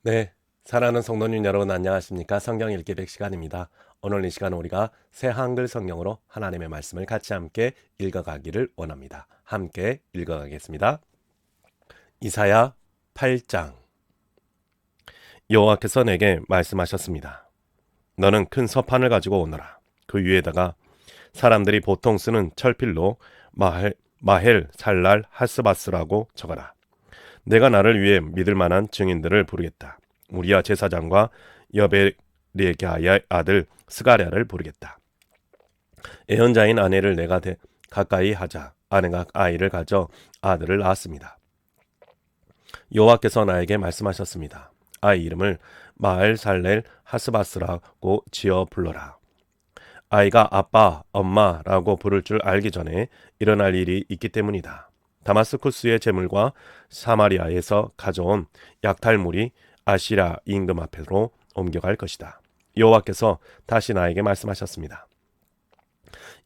네, 사랑하는 성도님 여러분 안녕하십니까? 성경 읽기 100시간입니다. 오늘 이 시간은 우리가 새 한글 성경으로 하나님의 말씀을 같이 함께 읽어가기를 원합니다. 함께 읽어가겠습니다. 이사야 8장. 여호와께서 내게 말씀하셨습니다. 너는 큰 서판을 가지고 오너라. 그 위에다가 사람들이 보통 쓰는 철필로 마헬 살랄 하스바스라고 적어라. 내가 나를 위해 믿을 만한 증인들을 부르겠다. 우리야 제사장과 여베레기야의 아들 스가랴를 부르겠다. 애언자인 아내를 내가 가까이 하자. 아내가 아이를 가져 아들을 낳았습니다. 여호와께서 나에게 말씀하셨습니다. 아이 이름을 마엘살렐 하스바스라고 지어 불러라. 아이가 아빠, 엄마라고 부를 줄 알기 전에 일어날 일이 있기 때문이다. 다마스쿠스의 제물과 사마리아에서 가져온 약탈물이 아시라 임금 앞으로 옮겨갈 것이다. 여호와께서 다시 나에게 말씀하셨습니다.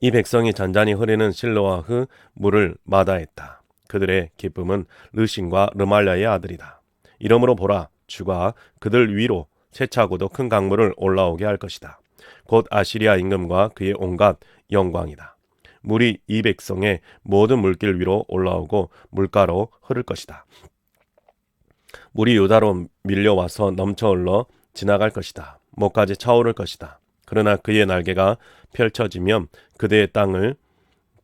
이 백성이 잔잔히 흐르는 실로아흐 물을 마다했다. 그들의 기쁨은 르신과 르말랴의 아들이다. 이러므로 보라, 주가 그들 위로 세차고도 큰 강물을 올라오게 할 것이다. 곧 아시리아 임금과 그의 온갖 영광이다. 물이 이 백성의 모든 물길 위로 올라오고 물가로 흐를 것이다. 물이 유다로 밀려와서 넘쳐 흘러 지나갈 것이다. 목까지 차오를 것이다. 그러나 그의 날개가 펼쳐지면 그대의 땅을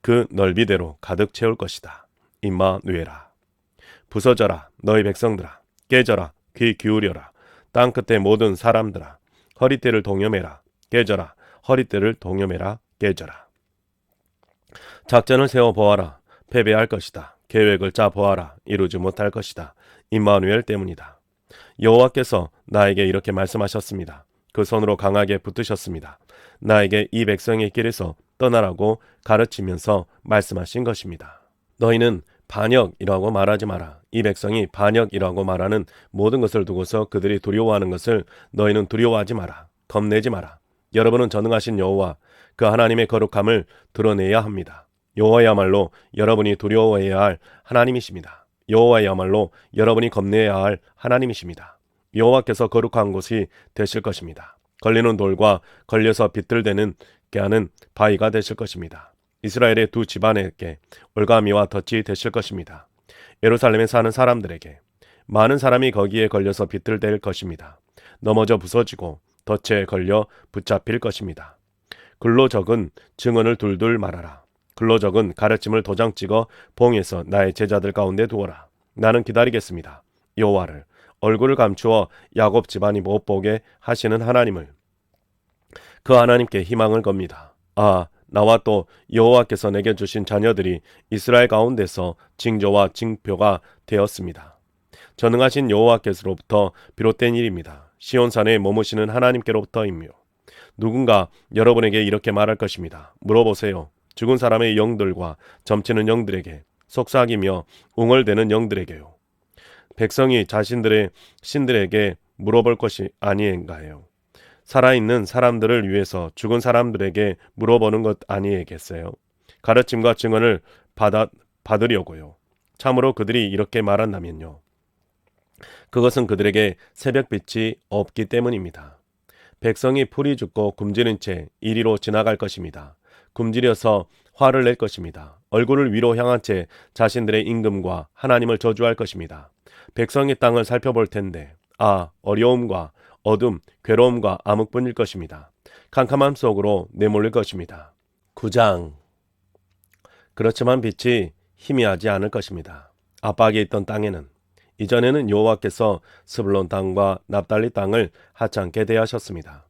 그 넓이대로 가득 채울 것이다. 임마누엘아. 부서져라 너희 백성들아. 깨져라 귀 기울여라. 땅 끝의 모든 사람들아. 허리띠를 동여매라. 깨져라 허리띠를 동여매라. 깨져라. 작전을 세워 보아라. 패배할 것이다. 계획을 짜 보아라. 이루지 못할 것이다. 임마누엘 때문이다. 여호와께서 나에게 이렇게 말씀하셨습니다. 그 손으로 강하게 붙드셨습니다. 나에게 이 백성의 길에서 떠나라고 가르치면서 말씀하신 것입니다. 너희는 반역이라고 말하지 마라. 이 백성이 반역이라고 말하는 모든 것을 두고서 그들이 두려워하는 것을 너희는 두려워하지 마라. 겁내지 마라. 여러분은 전능하신 여호와 그 하나님의 거룩함을 드러내야 합니다. 여호와야말로 여러분이 두려워해야 할 하나님이십니다. 여호와야말로 여러분이 겁내야 할 하나님이십니다. 여호와께서 거룩한 곳이 되실 것입니다. 걸리는 돌과 걸려서 비틀대는 게 하는 바위가 되실 것입니다. 이스라엘의 두 집안에게 올가미와 덫이 되실 것입니다. 예루살렘에 사는 사람들에게 많은 사람이 거기에 걸려서 비틀댈 것입니다. 넘어져 부서지고 덫에 걸려 붙잡힐 것입니다. 글로 적은 증언을 둘둘 말하라. 글로 적은 가르침을 도장 찍어 봉에서 나의 제자들 가운데 두어라. 나는 기다리겠습니다. 여호와를 얼굴을 감추어 야곱 집안이 못 보게 하시는 하나님을. 그 하나님께 희망을 겁니다. 아, 나와 또 여호와께서 내게 주신 자녀들이 이스라엘 가운데서 징조와 징표가 되었습니다. 전능하신 여호와께서로부터 비롯된 일입니다. 시온산에 머무시는 하나님께로부터이며 누군가 여러분에게 이렇게 말할 것입니다. 물어보세요. 죽은 사람의 영들과 점치는 영들에게, 속삭이며 웅얼대는 영들에게요. 백성이 자신들의 신들에게 물어볼 것이 아니엔가요? 살아있는 사람들을 위해서 죽은 사람들에게 물어보는 것 아니겠어요? 가르침과 증언을 받으려고요. 참으로 그들이 이렇게 말한다면요. 그것은 그들에게 새벽빛이 없기 때문입니다. 백성이 풀이 죽고 굶주린 채 이리로 지나갈 것입니다. 굶주려서 화를 낼 것입니다. 얼굴을 위로 향한 채 자신들의 임금과 하나님을 저주할 것입니다. 백성이 땅을 살펴볼 텐데 어려움과 어둠, 괴로움과 암흑뿐일 것입니다. 캄캄함 속으로 내몰릴 것입니다. 9장. 그렇지만 빛이 희미하지 않을 것입니다. 압박에 있던 땅에는 이전에는 여호와께서 스불론 땅과 납달리 땅을 하찮게 대하셨습니다.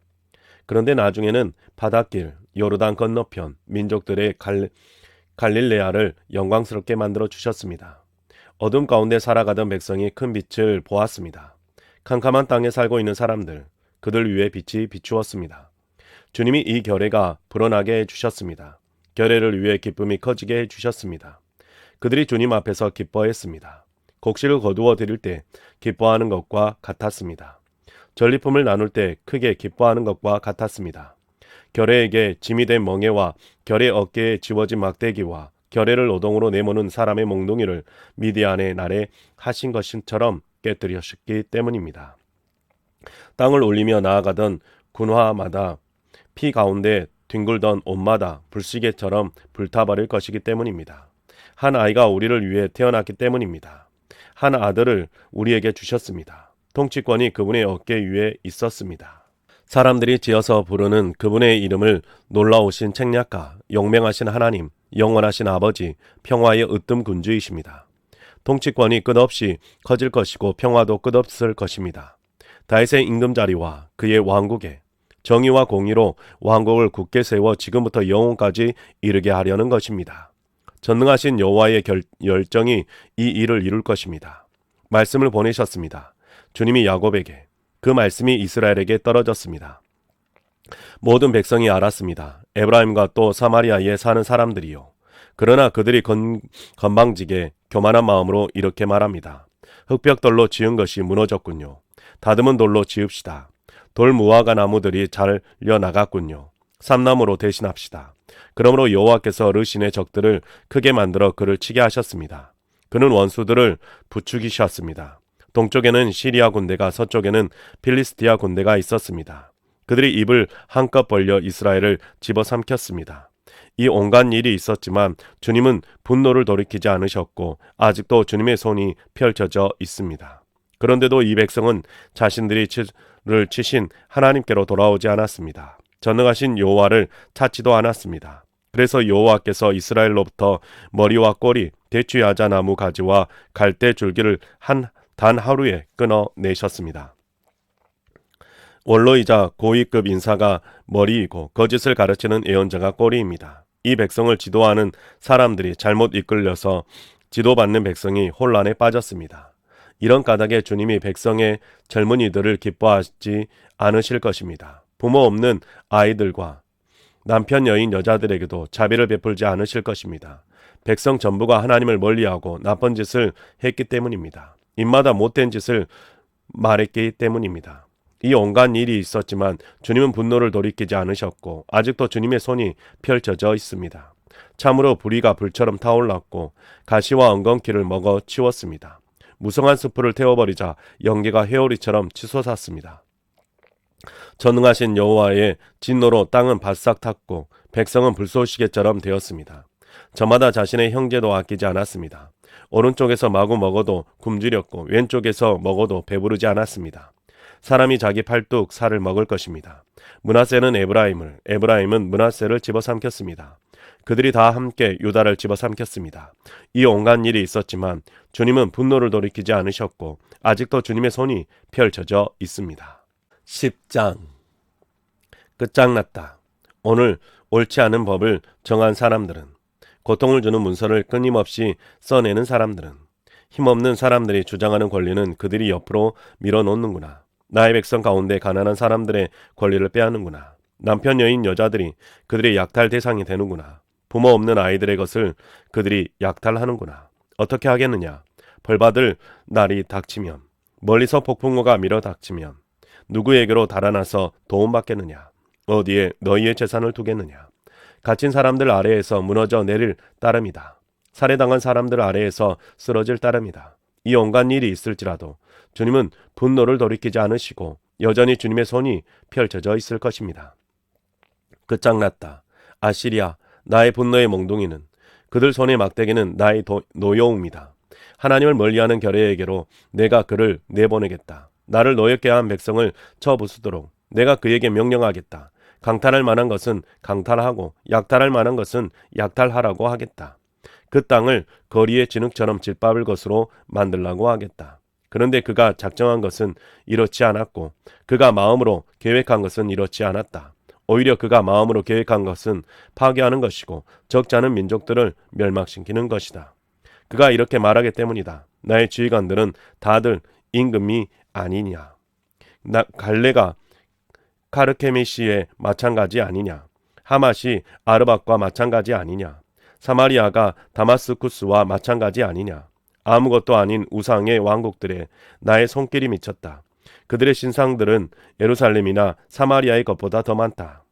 그런데 나중에는 바닷길, 요르단 건너편 민족들의 갈릴레아를 영광스럽게 만들어 주셨습니다. 어둠 가운데 살아가던 백성이 큰 빛을 보았습니다. 캄캄한 땅에 살고 있는 사람들, 그들 위에 빛이 비추었습니다. 주님이 이 결례가 불어나게 해주셨습니다. 결례를 위해 기쁨이 커지게 해주셨습니다. 그들이 주님 앞에서 기뻐했습니다. 곡식을 거두어 드릴 때 기뻐하는 것과 같았습니다. 전리품을 나눌 때 크게 기뻐하는 것과 같았습니다. 결례에게 짐이 된 멍에와 결례 어깨에 지워진 막대기와 결례를 노동으로 내모는 사람의 몽둥이를 미디안의 날에 하신 것처럼 깨뜨리셨기 때문입니다. 땅을 울리며 나아가던 군화마다 피 가운데 뒹굴던 옷마다 불시계처럼 불타버릴 것이기 때문입니다. 한 아이가 우리를 위해 태어났기 때문입니다. 한 아들을 우리에게 주셨습니다. 통치권이 그분의 어깨 위에 있었습니다. 사람들이 지어서 부르는 그분의 이름을 놀라우신 책략가, 용맹하신 하나님, 영원하신 아버지, 평화의 으뜸 군주이십니다. 통치권이 끝없이 커질 것이고 평화도 끝없을 것입니다. 다윗의 임금자리와 그의 왕국에 정의와 공의로 왕국을 굳게 세워 지금부터 영원까지 이르게 하려는 것입니다. 전능하신 여호와의 열정이 이 일을 이룰 것입니다. 말씀을 보내셨습니다. 주님이 야곱에게, 그 말씀이 이스라엘에게 떨어졌습니다. 모든 백성이 알았습니다. 에브라임과 또 사마리아에 사는 사람들이요. 그러나 그들이 건방지게 교만한 마음으로 이렇게 말합니다. 흙벽돌로 지은 것이 무너졌군요. 다듬은 돌로 지읍시다. 돌 무화과 나무들이 잘려 나갔군요. 삼나무로 대신합시다. 그러므로 여호와께서 르신의 적들을 크게 만들어 그를 치게 하셨습니다. 그는 원수들을 부추기셨습니다. 동쪽에는 시리아 군대가, 서쪽에는 필리스티아 군대가 있었습니다. 그들이 입을 한껏 벌려 이스라엘을 집어삼켰습니다. 이 온갖 일이 있었지만 주님은 분노를 돌이키지 않으셨고 아직도 주님의 손이 펼쳐져 있습니다. 그런데도 이 백성은 자신들이 치신 하나님께로 돌아오지 않았습니다. 전능하신 여호와를 찾지도 않았습니다. 그래서 여호와께서 이스라엘로부터 머리와 꼬리, 대추야자 나무 가지와 갈대 줄기를 단 하루에 끊어내셨습니다. 원로이자 고위급 인사가 머리이고 거짓을 가르치는 예언자가 꼬리입니다. 이 백성을 지도하는 사람들이 잘못 이끌려서 지도받는 백성이 혼란에 빠졌습니다. 이런 까닭에 주님이 백성의 젊은이들을 기뻐하지 않으실 것입니다. 부모 없는 아이들과 남편 여인 여자들에게도 자비를 베풀지 않으실 것입니다. 백성 전부가 하나님을 멀리하고 나쁜 짓을 했기 때문입니다. 입마다 못된 짓을 말했기 때문입니다. 이 온갖 일이 있었지만 주님은 분노를 돌이키지 않으셨고 아직도 주님의 손이 펼쳐져 있습니다. 참으로 불의가 불처럼 타올랐고 가시와 엉겅퀴를 먹어 치웠습니다. 무성한 숲을 태워버리자 연기가 회오리처럼 치솟았습니다. 전능하신 여호와의 진노로 땅은 바싹 탔고 백성은 불쏘시개처럼 되었습니다. 저마다 자신의 형제도 아끼지 않았습니다. 오른쪽에서 마구 먹어도 굶주렸고 왼쪽에서 먹어도 배부르지 않았습니다. 사람이 자기 팔뚝 살을 먹을 것입니다. 므낫세는 에브라임을, 에브라임은 므낫세를 집어삼켰습니다. 그들이 다 함께 유다를 집어삼켰습니다. 이 온갖 일이 있었지만 주님은 분노를 돌이키지 않으셨고 아직도 주님의 손이 펼쳐져 있습니다. 10장 끝장났다. 오늘 옳지 않은 법을 정한 사람들은, 고통을 주는 문서를 끊임없이 써내는 사람들은, 힘없는 사람들이 주장하는 권리는 그들이 옆으로 밀어놓는구나. 나의 백성 가운데 가난한 사람들의 권리를 빼앗는구나. 남편 여인 여자들이 그들의 약탈 대상이 되는구나. 부모 없는 아이들의 것을 그들이 약탈하는구나. 어떻게 하겠느냐? 벌받을 날이 닥치면, 멀리서 폭풍우가 밀어닥치면 누구에게로 달아나서 도움받겠느냐? 어디에 너희의 재산을 두겠느냐? 갇힌 사람들 아래에서 무너져 내릴 따름이다. 살해당한 사람들 아래에서 쓰러질 따름이다. 이 온갖 일이 있을지라도 주님은 분노를 돌이키지 않으시고 여전히 주님의 손이 펼쳐져 있을 것입니다. 끝장났다. 아시리아, 나의 분노의 몽둥이는, 그들 손의 막대기는 나의 노여움이다. 하나님을 멀리하는 결의에게로 내가 그를 내보내겠다. 나를 노엽게 한 백성을 쳐부수도록 내가 그에게 명령하겠다. 강탈할 만한 것은 강탈하고 약탈할 만한 것은 약탈하라고 하겠다. 그 땅을 거리의 진흙처럼 짓밟을 것으로 만들라고 하겠다. 그런데 그가 작정한 것은 이렇지 않았고 그가 마음으로 계획한 것은 이렇지 않았다. 오히려 그가 마음으로 계획한 것은 파괴하는 것이고 적지 않은 민족들을 멸망시키는 것이다. 그가 이렇게 말하기 때문이다. 나의 지휘관들은 다들 임금이 아니냐. 갈레가 카르케미시의 마찬가지 아니냐. 하맛이 아르밧과 마찬가지 아니냐. 사마리아가 다마스쿠스와 마찬가지 아니냐. 아무것도 아닌 우상의 왕국들에 나의 손길이 미쳤다. 그들의 신상들은 예루살렘이나 사마리아의 것보다 더 많다.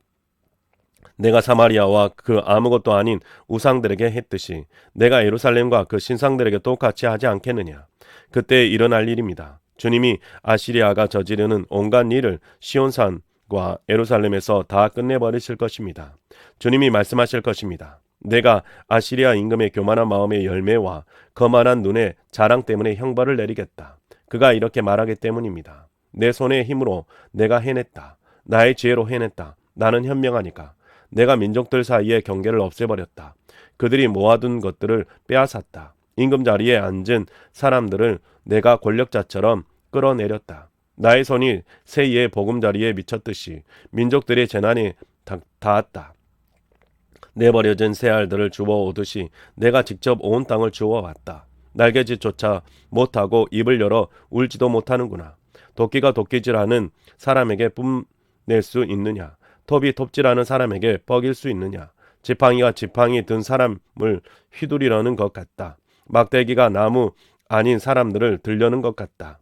내가 사마리아와 그 아무것도 아닌 우상들에게 했듯이 내가 예루살렘과 그 신상들에게 똑같이 하지 않겠느냐. 그때 일어날 일입니다. 주님이 아시리아가 저지르는 온갖 일을 시온산과 예루살렘에서 다 끝내버리실 것입니다. 주님이 말씀하실 것입니다. 내가 아시리아 임금의 교만한 마음의 열매와 거만한 눈의 자랑 때문에 형벌을 내리겠다. 그가 이렇게 말하기 때문입니다. 내 손의 힘으로 내가 해냈다. 나의 지혜로 해냈다. 나는 현명하니까. 내가 민족들 사이에 경계를 없애버렸다. 그들이 모아둔 것들을 빼앗았다. 임금 자리에 앉은 사람들을 내가 권력자처럼 끌어내렸다. 나의 손이 새의 보금자리에 미쳤듯이 민족들의 재난이 닿았다. 내버려진 새알들을 주워오듯이 내가 직접 온 땅을 주워왔다. 날개짓조차 못하고 입을 열어 울지도 못하는구나. 도끼가 도끼질하는 사람에게 뿜낼 수 있느냐? 톱이 톱질하는 사람에게 뻐길 수 있느냐? 지팡이가 지팡이 든 사람을 휘두르려는 것 같다. 막대기가 나무 아닌 사람들을 들려는 것 같다.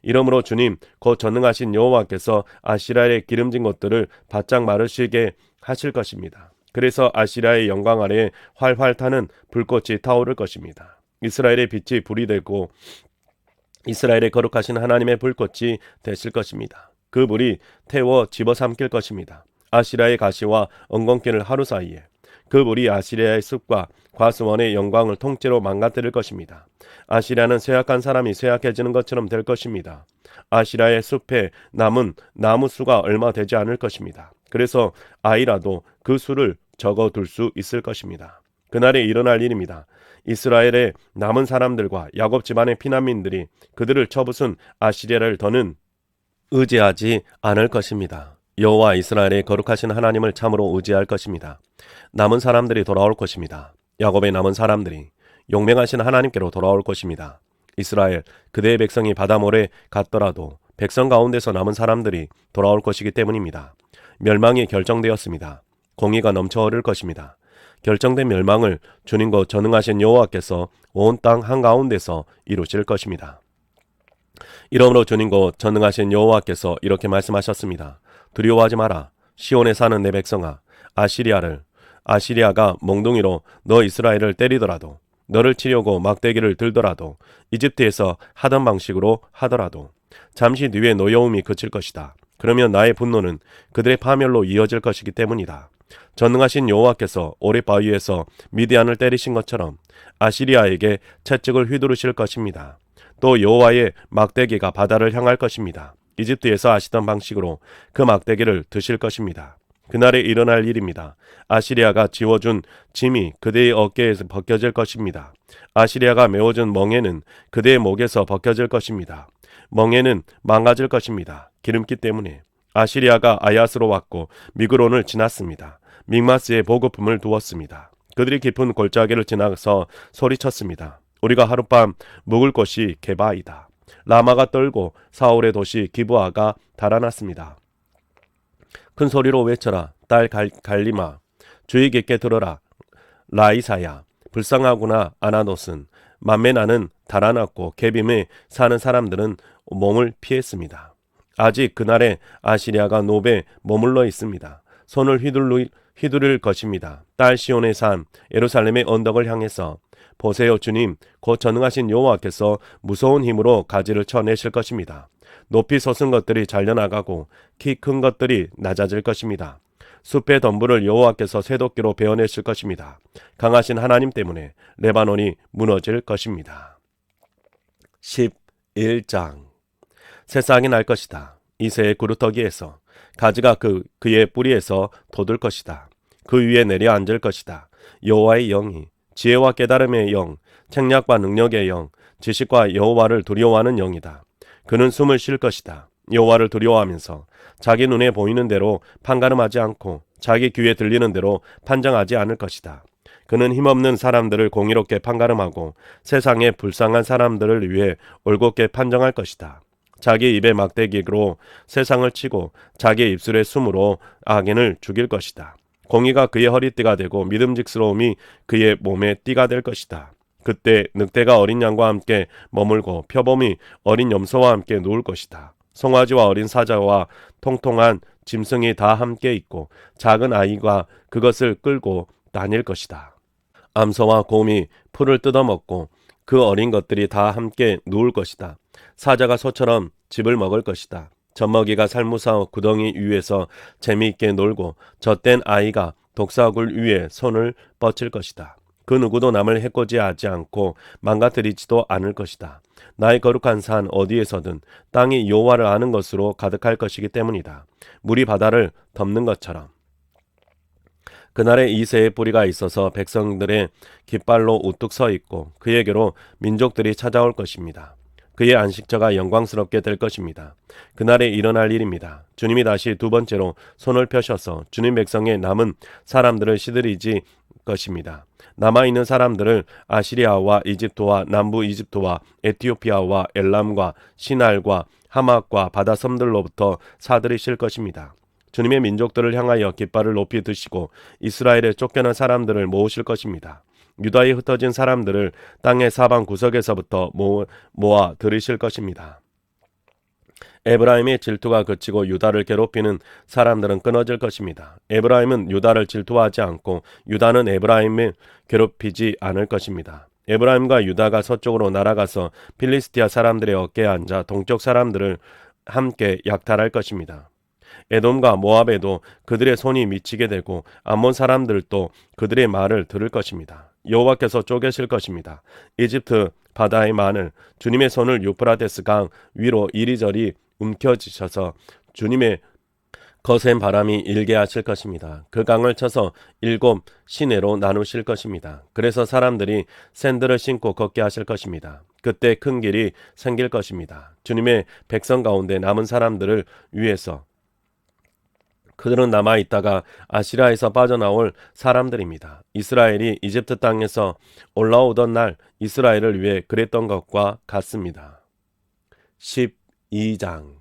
이러므로 주님 곧 전능하신 여호와께서 아시리아의 기름진 것들을 바짝 마르시게 하실 것입니다. 그래서 아시리아의 영광 아래에 활활 타는 불꽃이 타오를 것입니다. 이스라엘의 빛이 불이 되고 이스라엘의 거룩하신 하나님의 불꽃이 되실 것입니다. 그 불이 태워 집어삼킬 것입니다. 아시리아의 가시와 엉겅퀴를 하루 사이에 그 불이 아시리아의 숲과 과수원의 영광을 통째로 망가뜨릴 것입니다. 아시리아는 쇠약한 사람이 쇠약해지는 것처럼 될 것입니다. 아시리아의 숲에 남은 나무 수가 얼마 되지 않을 것입니다. 그래서 아이라도 그 수를 적어둘 수 있을 것입니다. 그날에 일어날 일입니다. 이스라엘의 남은 사람들과 야곱 집안의 피난민들이 그들을 쳐부순 아시리아를 더는 의지하지 않을 것입니다. 여호와 이스라엘의 거룩하신 하나님을 참으로 의지할 것입니다. 남은 사람들이 돌아올 것입니다. 야곱의 남은 사람들이 용맹하신 하나님께로 돌아올 것입니다. 이스라엘 그대의 백성이 바다모래 갔더라도 백성 가운데서 남은 사람들이 돌아올 것이기 때문입니다. 멸망이 결정되었습니다. 공의가 넘쳐 흐를 것입니다. 결정된 멸망을 주님과 전능하신 여호와께서 온 땅 한가운데서 이루실 것입니다. 이러므로 주님과 전능하신 여호와께서 이렇게 말씀하셨습니다. 두려워하지 마라. 시온에 사는 내 백성아, 아시리아가 몽둥이로 너 이스라엘을 때리더라도, 너를 치려고 막대기를 들더라도, 이집트에서 하던 방식으로 하더라도 잠시 뒤에 노여움이 그칠 것이다. 그러면 나의 분노는 그들의 파멸로 이어질 것이기 때문이다. 전능하신 여호와께서 오랫바위에서 미디안을 때리신 것처럼 아시리아에게 채찍을 휘두르실 것입니다. 또 여호와의 막대기가 바다를 향할 것입니다. 이집트에서 하시던 방식으로 그 막대기를 드실 것입니다. 그날에 일어날 일입니다. 아시리아가 지워준 짐이 그대의 어깨에서 벗겨질 것입니다. 아시리아가 메워준 멍에는 그대의 목에서 벗겨질 것입니다. 멍에는 망가질 것입니다. 기름기 때문에. 아시리아가 아야스로 왔고 미그론을 지났습니다. 믹마스에 보급품을 두었습니다. 그들이 깊은 골짜기를 지나서 소리쳤습니다. 우리가 하룻밤 묵을 곳이 게바이다. 라마가 떨고 사울의 도시 기브아가 달아났습니다. 큰 소리로 외쳐라. 딸 갈리마. 주의 깊게 들어라. 라이사야. 불쌍하구나. 아나노슨. 만메나는 달아났고 게빔에 사는 사람들은 몸을 피했습니다. 아직 그날에 아시리아가 노베에 머물러 있습니다. 손을 휘두를 것입니다. 딸 시온의 산 예루살렘의 언덕을 향해서 보세요. 주님 곧 전능하신 여호와께서 무서운 힘으로 가지를 쳐내실 것입니다. 높이 솟은 것들이 잘려나가고 키 큰 것들이 낮아질 것입니다. 숲의 덤불을 여호와께서 쇠도끼로 베어내실 것입니다. 강하신 하나님 때문에 레바논이 무너질 것입니다. 11장 새싹이 날 것이다. 이새의 구루터기에서 가지가 그의 뿌리에서 돋을 것이다. 그 위에 내려 앉을 것이다. 여호와의 영이 지혜와 깨달음의 영, 책략과 능력의 영, 지식과 여호와를 두려워하는 영이다. 그는 숨을 쉴 것이다. 여호와를 두려워하면서 자기 눈에 보이는 대로 판가름하지 않고 자기 귀에 들리는 대로 판정하지 않을 것이다. 그는 힘없는 사람들을 공의롭게 판가름하고 세상에 불쌍한 사람들을 위해 올곧게 판정할 것이다. 자기 입에 막대기로 세상을 치고 자기 입술의 숨으로 악인을 죽일 것이다. 공의가 그의 허리띠가 되고 믿음직스러움이 그의 몸에 띠가 될 것이다. 그때 늑대가 어린 양과 함께 머물고 표범이 어린 염소와 함께 누울 것이다. 송아지와 어린 사자와 통통한 짐승이 다 함께 있고 작은 아이가 그것을 끌고 다닐 것이다. 암소와 곰이 풀을 뜯어먹고 그 어린 것들이 다 함께 누울 것이다. 사자가 소처럼 즙을 먹을 것이다. 젖먹이가 살무사 구덩이 위에서 재미있게 놀고 젖된 아이가 독사굴 위에 손을 뻗칠 것이다. 그 누구도 남을 해코지하지 않고 망가뜨리지도 않을 것이다. 나의 거룩한 산 어디에서든 땅이 여호와를 아는 것으로 가득할 것이기 때문이다. 물이 바다를 덮는 것처럼. 그날에 이새의 뿌리가 있어서 백성들의 깃발로 우뚝 서 있고 그에게로 민족들이 찾아올 것입니다. 그의 안식처가 영광스럽게 될 것입니다. 그날에 일어날 일입니다. 주님이 다시 두 번째로 손을 펴셔서 주님 백성의 남은 사람들을 시들이지 것입니다. 남아있는 사람들을 아시리아와 이집트와 남부 이집트와 에티오피아와 엘람과 시날과 하맛과 바다섬들로부터 사들이실 것입니다. 주님의 민족들을 향하여 깃발을 높이 드시고 이스라엘에 쫓겨난 사람들을 모으실 것입니다. 유다에 흩어진 사람들을 땅의 사방 구석에서부터 모아 들이실 것입니다. 에브라임의 질투가 그치고 유다를 괴롭히는 사람들은 끊어질 것입니다. 에브라임은 유다를 질투하지 않고 유다는 에브라임을 괴롭히지 않을 것입니다. 에브라임과 유다가 서쪽으로 날아가서 필리스티아 사람들의 어깨에 앉아 동쪽 사람들을 함께 약탈할 것입니다. 에돔과 모압에도 그들의 손이 미치게 되고 암몬 사람들도 그들의 말을 들을 것입니다. 여호와께서 쪼개실 것입니다. 이집트 바다의 만을 주님의 손을 유프라데스 강 위로 이리저리 움켜쥐셔서 주님의 거센 바람이 일게 하실 것입니다. 그 강을 쳐서 7 시내로 나누실 것입니다. 그래서 사람들이 샌들을 신고 걷게 하실 것입니다. 그때 큰 길이 생길 것입니다. 주님의 백성 가운데 남은 사람들을 위해서 그들은 남아있다가 아시리아에서 빠져나올 사람들입니다. 이스라엘이 이집트 땅에서 올라오던 날 이스라엘을 위해 그랬던 것과 같습니다. 12장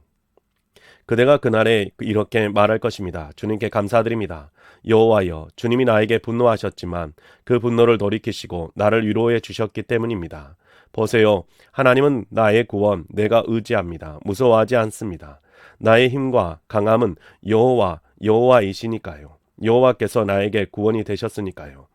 그대가 그날에 이렇게 말할 것입니다. 주님께 감사드립니다. 여호와여, 주님이 나에게 분노하셨지만 그 분노를 돌이키시고 나를 위로해 주셨기 때문입니다. 보세요. 하나님은 나의 구원, 내가 의지합니다. 무서워하지 않습니다. 나의 힘과 강함은 여호와이시니까요. 여호와께서 나에게 구원이 되셨으니까요.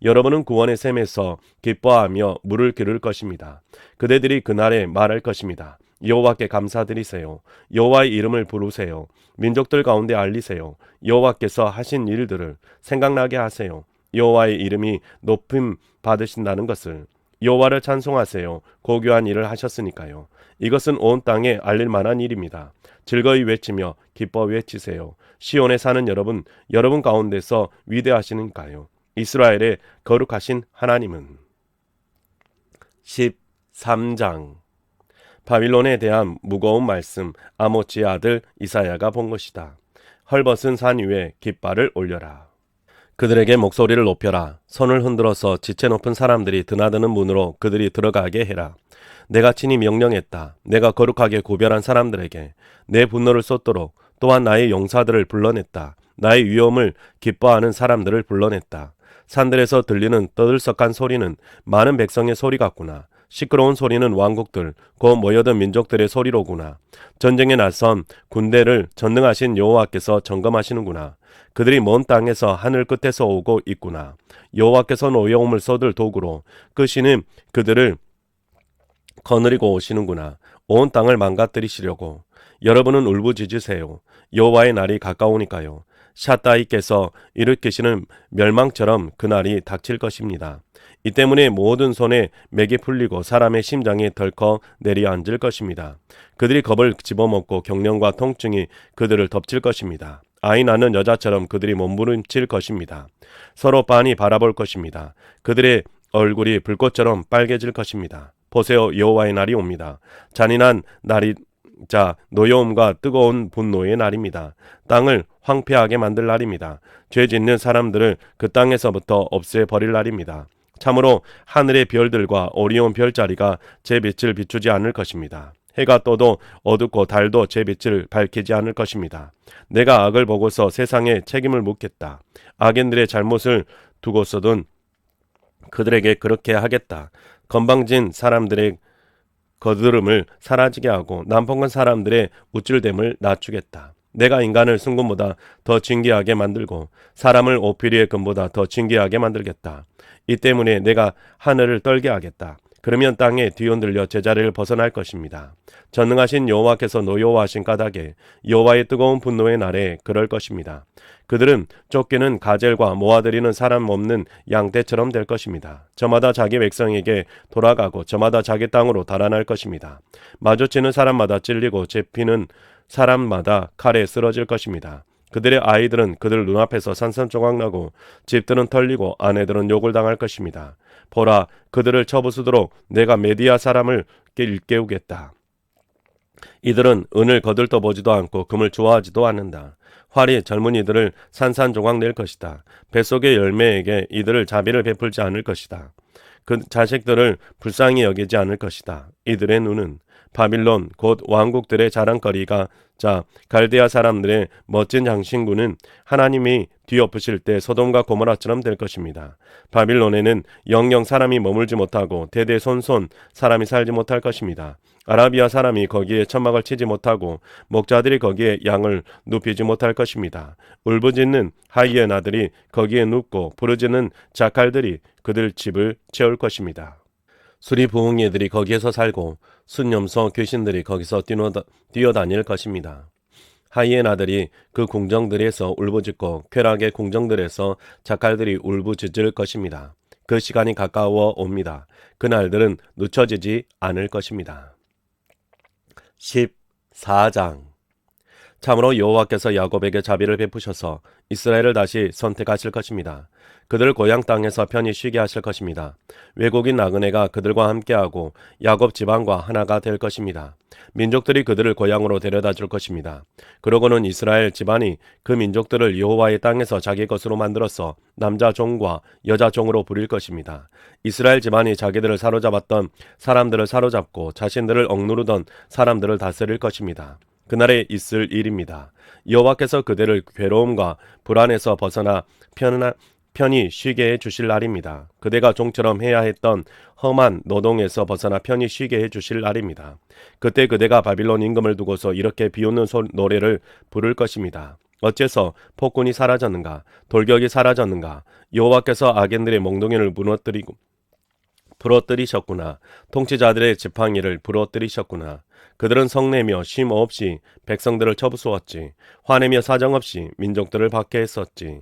여러분은 구원의 셈에서 기뻐하며 물을 기를 것입니다. 그대들이 그날에 말할 것입니다. 여호와께 감사드리세요. 여호와의 이름을 부르세요. 민족들 가운데 알리세요. 여호와께서 하신 일들을 생각나게 하세요. 여호와의 이름이 높임 받으신다는 것을. 여호와를 찬송하세요. 고귀한 일을 하셨으니까요. 이것은 온 땅에 알릴 만한 일입니다. 즐거이 외치며 기뻐 외치세요. 시온에 사는 여러분 가운데서 위대하시니까요. 이스라엘의 거룩하신 하나님은. 13장 바빌론에 대한 무거운 말씀 아모츠의 아들 이사야가 본 것이다. 헐벗은 산 위에 깃발을 올려라. 그들에게 목소리를 높여라. 손을 흔들어서 지체 높은 사람들이 드나드는 문으로 그들이 들어가게 해라. 내가 친히 명령했다. 내가 거룩하게 구별한 사람들에게 내 분노를 쏟도록 또한 나의 용사들을 불러냈다. 나의 위엄을 기뻐하는 사람들을 불러냈다. 산들에서 들리는 떠들썩한 소리는 많은 백성의 소리 같구나. 시끄러운 소리는 왕국들, 곧 모여든 민족들의 소리로구나. 전쟁에 나선 군대를 전능하신 여호와께서 점검하시는구나. 그들이 먼 땅에서 하늘 끝에서 오고 있구나. 여호와께서 노여움을 쏟을 도구로 끄시는 그들을 거느리고 오시는구나. 온 땅을 망가뜨리시려고. 여러분은 울부짖으세요. 여호와의 날이 가까우니까요. 샤따이께서 일으키시는 멸망처럼 그날이 닥칠 것입니다. 이 때문에 모든 손에 맥이 풀리고 사람의 심장이 덜컥 내려앉을 것입니다. 그들이 겁을 집어먹고 경련과 통증이 그들을 덮칠 것입니다. 아이 낳는 여자처럼 그들이 몸부림칠 것입니다. 서로 빤히 바라볼 것입니다. 그들의 얼굴이 불꽃처럼 빨개질 것입니다. 보세요, 여호와의 날이 옵니다. 잔인한 날이 노여움과 뜨거운 분노의 날입니다. 땅을 황폐하게 만들 날입니다. 죄 짓는 사람들을 그 땅에서부터 없애버릴 날입니다. 참으로 하늘의 별들과 오리온 별자리가 제 빛을 비추지 않을 것입니다. 해가 떠도 어둡고 달도 제 빛을 밝히지 않을 것입니다. 내가 악을 보고서 세상에 책임을 묻겠다. 악인들의 잘못을 두고서든 그들에게 그렇게 하겠다. 건방진 사람들의 거드름을 사라지게 하고 난폭한 사람들의 우쭐됨을 낮추겠다. 내가 인간을 순금보다 더 진귀하게 만들고 사람을 오피리의 금보다 더 진귀하게 만들겠다. 이 때문에 내가 하늘을 떨게 하겠다. 그러면 땅에 뒤흔들려 제자리를 벗어날 것입니다. 전능하신 여호와께서 노여워하신 까닭에 여호와의 뜨거운 분노의 날에 그럴 것입니다. 그들은 쫓기는 가젤과 모아들이는 사람 없는 양떼처럼 될 것입니다. 저마다 자기 백성에게 돌아가고 저마다 자기 땅으로 달아날 것입니다. 마주치는 사람마다 찔리고 잡히는 사람마다 칼에 쓰러질 것입니다. 그들의 아이들은 그들 눈앞에서 산산조각나고 집들은 털리고 아내들은 욕을 당할 것입니다. 보라, 그들을 쳐부수도록 내가 메디아 사람을 일깨우겠다. 이들은 은을 거들떠보지도 않고 금을 좋아하지도 않는다. 활이 젊은이들을 산산조각 낼 것이다. 뱃속의 열매에게 이들을 자비를 베풀지 않을 것이다. 그 자식들을 불쌍히 여기지 않을 것이다. 이들의 눈은 바빌론 곧 왕국들의 자랑거리가 자 갈대아 사람들의 멋진 장신구는 하나님이 뒤엎으실 때 소돔과 고모라처럼 될 것입니다. 바빌론에는 영영 사람이 머물지 못하고 대대손손 사람이 살지 못할 것입니다. 아라비아 사람이 거기에 천막을 치지 못하고 목자들이 거기에 양을 눕히지 못할 것입니다. 울부짖는 하이에나들이 거기에 눕고 부르짖는 자칼들이 그들 집을 채울 것입니다. 수리부흥이들이 거기에서 살고 순념소 귀신들이 거기서 뛰어다닐 것입니다. 하이에나들이 그 궁정들에서 울부짖고 쾌락의 궁정들에서 자칼들이 울부짖을 것입니다. 그 시간이 가까워 옵니다. 그 날들은 늦춰지지 않을 것입니다. 14장 참으로 여호와께서 야곱에게 자비를 베푸셔서 이스라엘을 다시 선택하실 것입니다. 그들 고향 땅에서 편히 쉬게 하실 것입니다. 외국인 나그네가 그들과 함께하고 야곱 지방과 하나가 될 것입니다. 민족들이 그들을 고향으로 데려다 줄 것입니다. 그러고는 이스라엘 집안이 그 민족들을 여호와의 땅에서 자기 것으로 만들어서 남자 종과 여자 종으로 부릴 것입니다. 이스라엘 집안이 자기들을 사로잡았던 사람들을 사로잡고 자신들을 억누르던 사람들을 다스릴 것입니다. 그날에 있을 일입니다. 여호와께서 그들을 괴로움과 불안에서 벗어나 편히 쉬게 해주실 날입니다. 그대가 종처럼 해야 했던 험한 노동에서 벗어나 편히 쉬게 해주실 날입니다. 그때 그대가 바빌론 임금을 두고서 이렇게 비웃는 노래를 부를 것입니다. 어째서 폭군이 사라졌는가? 돌격이 사라졌는가? 여호와께서 악인들의 몽둥이를 부러뜨리셨구나. 통치자들의 지팡이를 부러뜨리셨구나. 그들은 성내며 쉼 없이 백성들을 쳐부수었지. 화내며 사정없이 민족들을 박해했었지.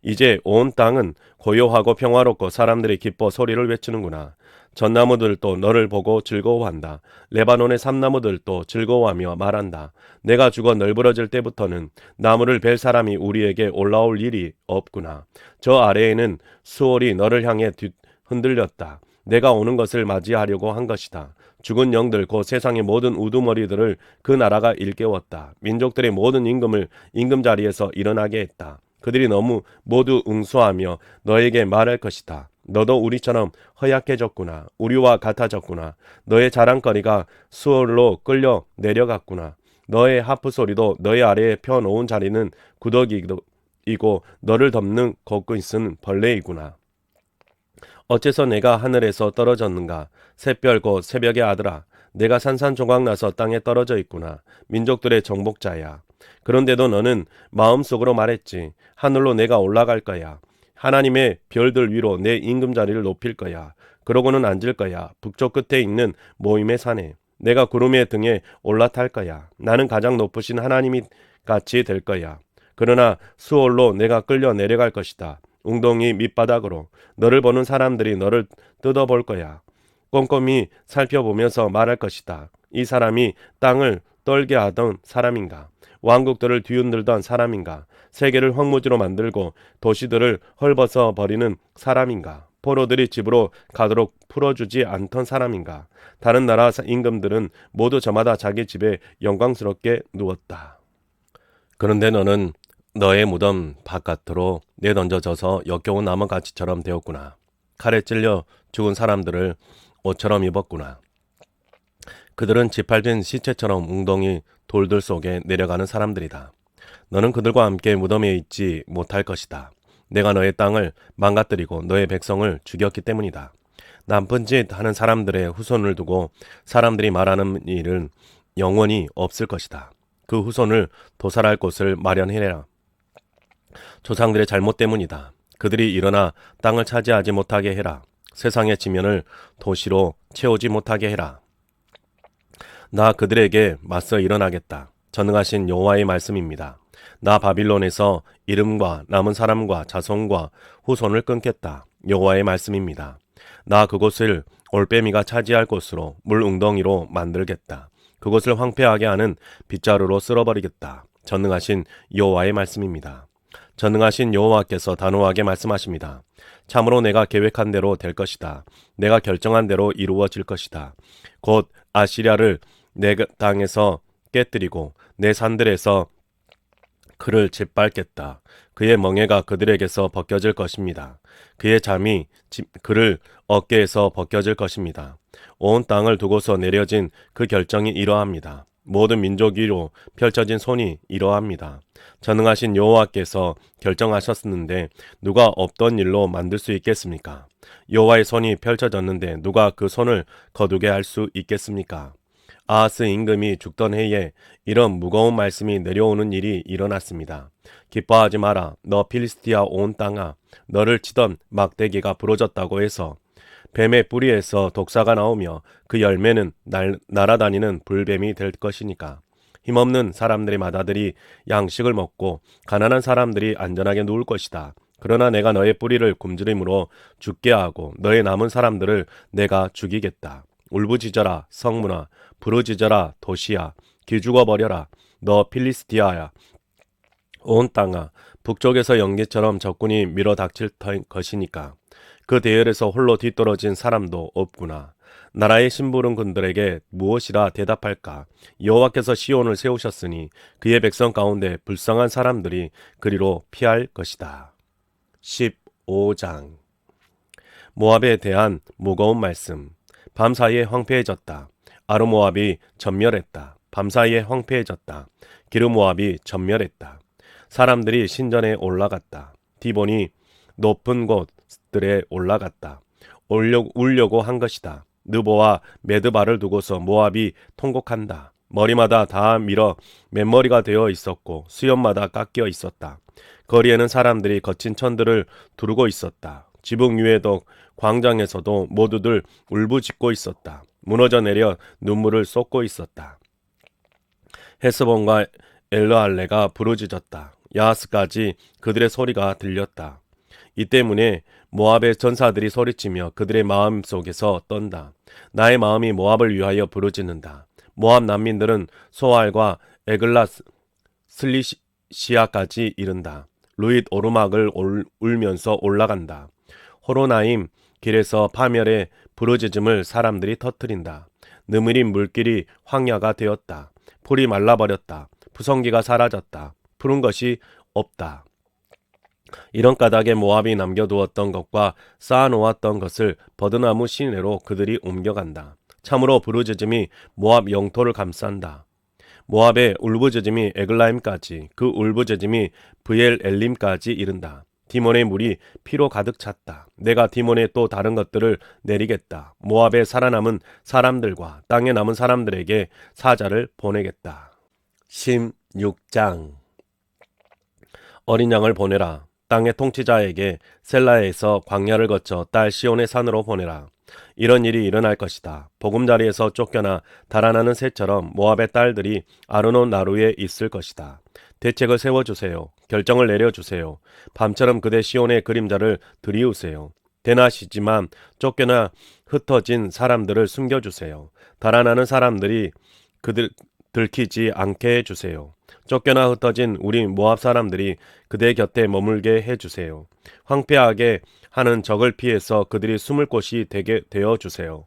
이제 온 땅은 고요하고 평화롭고 사람들이 기뻐 소리를 외치는구나. 전나무들도 너를 보고 즐거워한다. 레바논의 삼나무들도 즐거워하며 말한다. 내가 죽어 널브러질 때부터는 나무를 벨 사람이 우리에게 올라올 일이 없구나. 저 아래에는 수월이 너를 향해 흔들렸다. 내가 오는 것을 맞이하려고 한 것이다. 죽은 영들 곧 세상의 모든 우두머리들을 그 나라가 일깨웠다. 민족들의 모든 임금을 임금 자리에서 일어나게 했다. 그들이 너무 모두 응수하며 너에게 말할 것이다. 너도 우리처럼 허약해졌구나. 우리와 같아졌구나. 너의 자랑거리가 수월로 끌려 내려갔구나. 너의 하프 소리도 너의 아래에 펴놓은 자리는 구더기이고 너를 덮는 겉깃은 벌레이구나. 어째서 내가 하늘에서 떨어졌는가? 샛별 곧 새벽의 아들아, 내가 산산조각 나서 땅에 떨어져 있구나. 민족들의 정복자야. 그런데도 너는 마음속으로 말했지. 하늘로 내가 올라갈 거야. 하나님의 별들 위로 내 임금 자리를 높일 거야. 그러고는 앉을 거야. 북쪽 끝에 있는 모임의 산에. 내가 구름의 등에 올라탈 거야. 나는 가장 높으신 하나님이 같이 될 거야. 그러나 수월로 내가 끌려 내려갈 것이다. 웅덩이 밑바닥으로. 너를 보는 사람들이 너를 뜯어볼 거야. 꼼꼼히 살펴보면서 말할 것이다. 이 사람이 땅을 떨게 하던 사람인가? 왕국들을 뒤흔들던 사람인가? 세계를 황무지로 만들고 도시들을 헐벗어 버리는 사람인가? 포로들이 집으로 가도록 풀어주지 않던 사람인가? 다른 나라 임금들은 모두 저마다 자기 집에 영광스럽게 누웠다. 그런데 너는 너의 무덤 바깥으로 내던져져서 역겨운 나무가지처럼 되었구나. 칼에 찔려 죽은 사람들을 옷처럼 입었구나. 그들은 짓밟힌 시체처럼 웅덩이 돌들 속에 내려가는 사람들이다. 너는 그들과 함께 무덤에 있지 못할 것이다. 내가 너의 땅을 망가뜨리고 너의 백성을 죽였기 때문이다. 나쁜 짓 하는 사람들의 후손을 두고 사람들이 말하는 일은 영원히 없을 것이다. 그 후손을 도살할 곳을 마련해라. 조상들의 잘못 때문이다. 그들이 일어나 땅을 차지하지 못하게 해라. 세상의 지면을 도시로 채우지 못하게 해라. 나 그들에게 맞서 일어나겠다. 전능하신 여호와의 말씀입니다. 나 바빌론에서 이름과 남은 사람과 자손과 후손을 끊겠다. 여호와의 말씀입니다. 나 그곳을 올빼미가 차지할 곳으로 물 웅덩이로 만들겠다. 그곳을 황폐하게 하는 빗자루로 쓸어버리겠다. 전능하신 여호와의 말씀입니다. 전능하신 여호와께서 단호하게 말씀하십니다. 참으로 내가 계획한 대로 될 것이다. 내가 결정한 대로 이루어질 것이다. 곧 아시리아를 내 땅에서 깨뜨리고 내 산들에서 그를 짓밟겠다. 그의 멍에가 그들에게서 벗겨질 것입니다. 그의 잠이 그를 어깨에서 벗겨질 것입니다. 온 땅을 두고서 내려진 그 결정이 이러합니다. 모든 민족 위로 펼쳐진 손이 이러합니다. 전능하신 여호와께서 결정하셨는데 누가 없던 일로 만들 수 있겠습니까? 여호와의 손이 펼쳐졌는데 누가 그 손을 거두게 할 수 있겠습니까? 아하스 임금이 죽던 해에 이런 무거운 말씀이 내려오는 일이 일어났습니다. 기뻐하지 마라. 너 필리스티아 온 땅아. 너를 치던 막대기가 부러졌다고 해서 뱀의 뿌리에서 독사가 나오며 그 열매는 날아다니는 불뱀이 될 것이니까. 힘없는 사람들의 맏아들이 양식을 먹고 가난한 사람들이 안전하게 누울 것이다. 그러나 내가 너의 뿌리를 굶주림으로 죽게 하고 너의 남은 사람들을 내가 죽이겠다. 울부짖어라 성문아, 부르짖어라 도시야, 기죽어 버려라 너 필리스티아야. 온 땅아, 북쪽에서 연기처럼 적군이 밀어닥칠 것이니까. 그 대열에서 홀로 뒤떨어진 사람도 없구나. 나라의 심부름꾼들에게 무엇이라 대답할까? 여호와께서 시온을 세우셨으니 그의 백성 가운데 불쌍한 사람들이 그리로 피할 것이다. 15장. 모압에 대한 무거운 말씀. 밤사이에 황폐해졌다. 아르모압이 전멸했다. 밤사이에 황폐해졌다. 기르모압이 전멸했다. 사람들이 신전에 올라갔다. 디본이 높은 곳들에 올라갔다. 울려고 한 것이다. 느보와 메드바를 두고서 모압이 통곡한다. 머리마다 다 밀어 맨머리가 되어 있었고 수염마다 깎여 있었다. 거리에는 사람들이 거친 천들을 두르고 있었다. 지붕 위에도 광장에서도 모두들 울부짖고 있었다. 무너져 내려 눈물을 쏟고 있었다. 헤스본과 엘르할레가 부르짖었다. 야하스까지 그들의 소리가 들렸다. 이 때문에 모압의 전사들이 소리치며 그들의 마음 속에서 떤다. 나의 마음이 모압을 위하여 부르짖는다. 모압 난민들은 소알과 에글랏 슬리시아까지 이른다. 루잇 오르막을 울면서 올라간다. 호로나임 길에서 파멸의 부르짖음을 사람들이 터뜨린다. 느무린 물길이 황야가 되었다. 풀이 말라버렸다. 푸성기가 사라졌다. 푸른 것이 없다. 이런 까닭에 모압이 남겨두었던 것과 쌓아놓았던 것을 버드나무 시내로 그들이 옮겨간다. 참으로 부르짖음이 모압 영토를 감싼다. 모압의 울부짖음이 에글라임까지, 그 울부짖음이 브엘 엘림까지 이른다. 디몬의 물이 피로 가득 찼다. 내가 디몬에 또 다른 것들을 내리겠다. 모압에 살아남은 사람들과 땅에 남은 사람들에게 사자를 보내겠다. 16장. 어린 양을 보내라. 땅의 통치자에게 셀라에서 광야를 거쳐 딸 시온의 산으로 보내라. 이런 일이 일어날 것이다. 보금자리에서 쫓겨나 달아나는 새처럼 모압의 딸들이 아르논 나루에 있을 것이다. 대책을 세워주세요. 결정을 내려주세요. 밤처럼 그대 시온의 그림자를 들이우세요. 대낮이지만 쫓겨나 흩어진 사람들을 숨겨주세요. 달아나는 사람들이 그들 들키지 않게 해주세요. 쫓겨나 흩어진 우리 모압 사람들이 그대 곁에 머물게 해주세요. 황폐하게 하는 적을 피해서 그들이 숨을 곳이 되게 되어주세요.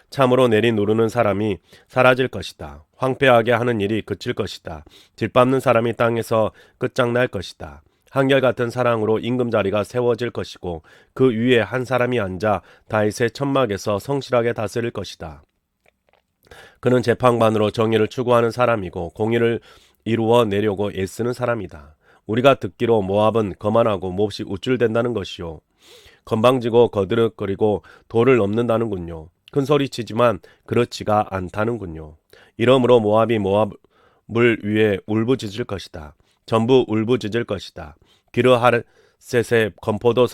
참으로 내리누르는 사람이 사라질 것이다. 황폐하게 하는 일이 그칠 것이다. 짓밟는 사람이 땅에서 끝장날 것이다. 한결같은 사랑으로 임금자리가 세워질 것이고 그 위에 한 사람이 앉아 다윗의 천막에서 성실하게 다스릴 것이다. 그는 재판관으로 정의를 추구하는 사람이고 공의를 이루어 내려고 애쓰는 사람이다. 우리가 듣기로 모압은 거만하고 몹시 우쭐댄다는 것이요, 건방지고 거드륵거리고 도를 넘는다는군요. 큰소리치지만 그렇지가 않다는군요. 이러므로 모압이 모압을 위해 울부짖을 것이다. 전부 울부짖을 것이다. 기르하레스가 셋의 건포도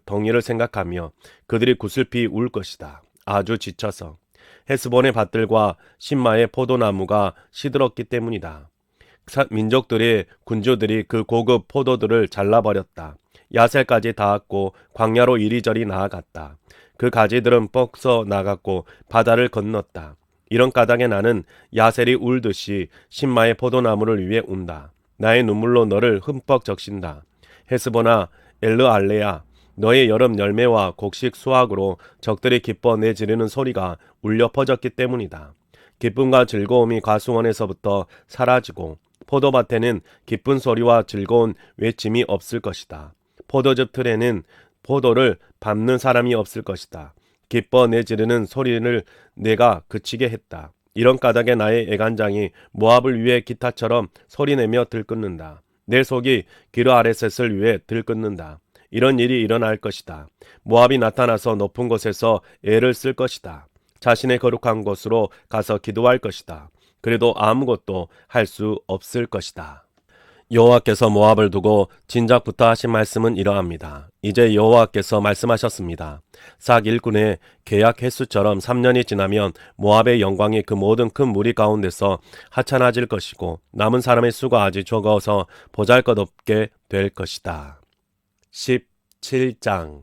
덩이를 생각하며 그들이 구슬피 울 것이다. 아주 지쳐서. 헤스본의 밭들과 신마의 포도나무가 시들었기 때문이다. 민족들의 군주들이 그 고급 포도들을 잘라버렸다. 야셀까지 닿았고 광야로 이리저리 나아갔다. 그 가지들은 뻗어 나갔고 바다를 건넜다. 이런 까닭에 나는 야셀이 울듯이 신마의 포도나무를 위해 운다. 나의 눈물로 너를 흠뻑 적신다. 헤스보나 엘르알레야, 너의 여름 열매와 곡식 수확으로 적들이 기뻐 내지르는 소리가 울려 퍼졌기 때문이다. 기쁨과 즐거움이 과수원에서부터 사라지고 포도밭에는 기쁜 소리와 즐거운 외침이 없을 것이다. 포도즙 틀에는 포도를 밟는 사람이 없을 것이다. 기뻐 내지르는 소리를 내가 그치게 했다. 이런 까닭에 나의 애간장이 모압을 위해 기타처럼 소리내며 들끓는다. 내 속이 기르아레셋을 위해 들끓는다. 이런 일이 일어날 것이다. 모압이 나타나서 높은 곳에서 애를 쓸 것이다. 자신의 거룩한 곳으로 가서 기도할 것이다. 그래도 아무것도 할 수 없을 것이다. 여호와께서 모압을 두고 진작부터 하신 말씀은 이러합니다. 이제 여호와께서 말씀하셨습니다. 삭 일꾼의 계약 횟수처럼 3년이 지나면 모압의 영광이 그 모든 큰 무리 가운데서 하찮아질 것이고 남은 사람의 수가 아주 적어서 보잘것없게 될 것이다. 17장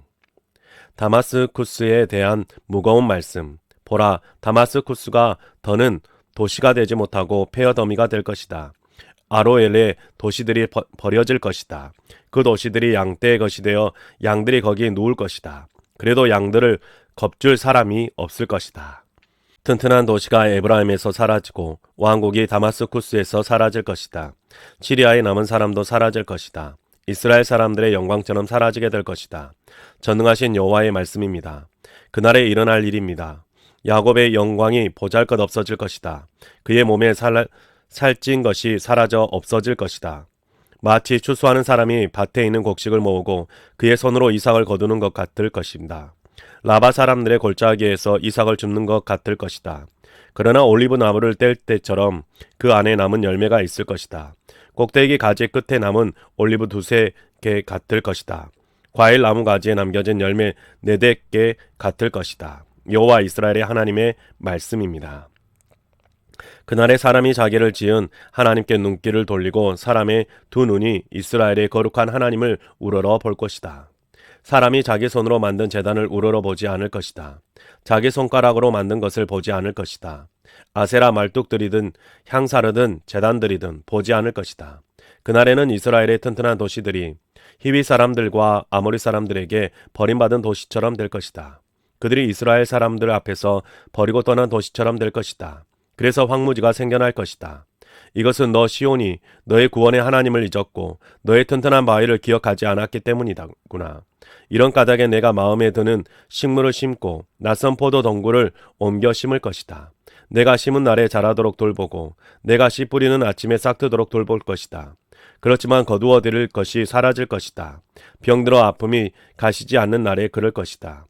다마스쿠스에 대한 무거운 말씀. 보라, 다마스쿠스가 더는 도시가 되지 못하고 폐허더미가 될 것이다. 아로엘의 도시들이 버려질 것이다. 그 도시들이 양떼의 것이 되어 양들이 거기 누울 것이다. 그래도 양들을 겁줄 사람이 없을 것이다. 튼튼한 도시가 에브라임에서 사라지고 왕국이 다마스쿠스에서 사라질 것이다. 시리아에 남은 사람도 사라질 것이다. 이스라엘 사람들의 영광처럼 사라지게 될 것이다. 전능하신 여호와의 말씀입니다. 그날에 일어날 일입니다. 야곱의 영광이 보잘것 없어질 것이다. 그의 몸에 살찐 것이 사라져 없어질 것이다. 마치 추수하는 사람이 밭에 있는 곡식을 모으고 그의 손으로 이삭을 거두는 것 같을 것입니다. 라바 사람들의 골짜기에서 이삭을 줍는 것 같을 것이다. 그러나 올리브 나무를 뗄 때처럼 그 안에 남은 열매가 있을 것이다. 꼭대기 가지 끝에 남은 올리브 두세 개 같을 것이다. 과일 나무 가지에 남겨진 열매 4개 같을 것이다. 여호와 이스라엘의 하나님의 말씀입니다. 그날에 사람이 자기를 지은 하나님께 눈길을 돌리고 사람의 두 눈이 이스라엘의 거룩한 하나님을 우러러 볼 것이다. 사람이 자기 손으로 만든 제단을 우러러 보지 않을 것이다. 자기 손가락으로 만든 것을 보지 않을 것이다. 아세라 말뚝들이든 향사르든 제단들이든 보지 않을 것이다. 그날에는 이스라엘의 튼튼한 도시들이 히위 사람들과 아모리 사람들에게 버림받은 도시처럼 될 것이다. 그들이 이스라엘 사람들 앞에서 버리고 떠난 도시처럼 될 것이다. 그래서 황무지가 생겨날 것이다. 이것은 너 시온이 너의 구원의 하나님을 잊었고 너의 튼튼한 바위를 기억하지 않았기 때문이다구나. 이런 까닭에 내가 마음에 드는 식물을 심고 낯선 포도 덩굴을 옮겨 심을 것이다. 내가 심은 날에 자라도록 돌보고 내가 씨 뿌리는 아침에 싹트도록 돌볼 것이다. 그렇지만 거두어들일 것이 사라질 것이다. 병들어 아픔이 가시지 않는 날에 그럴 것이다.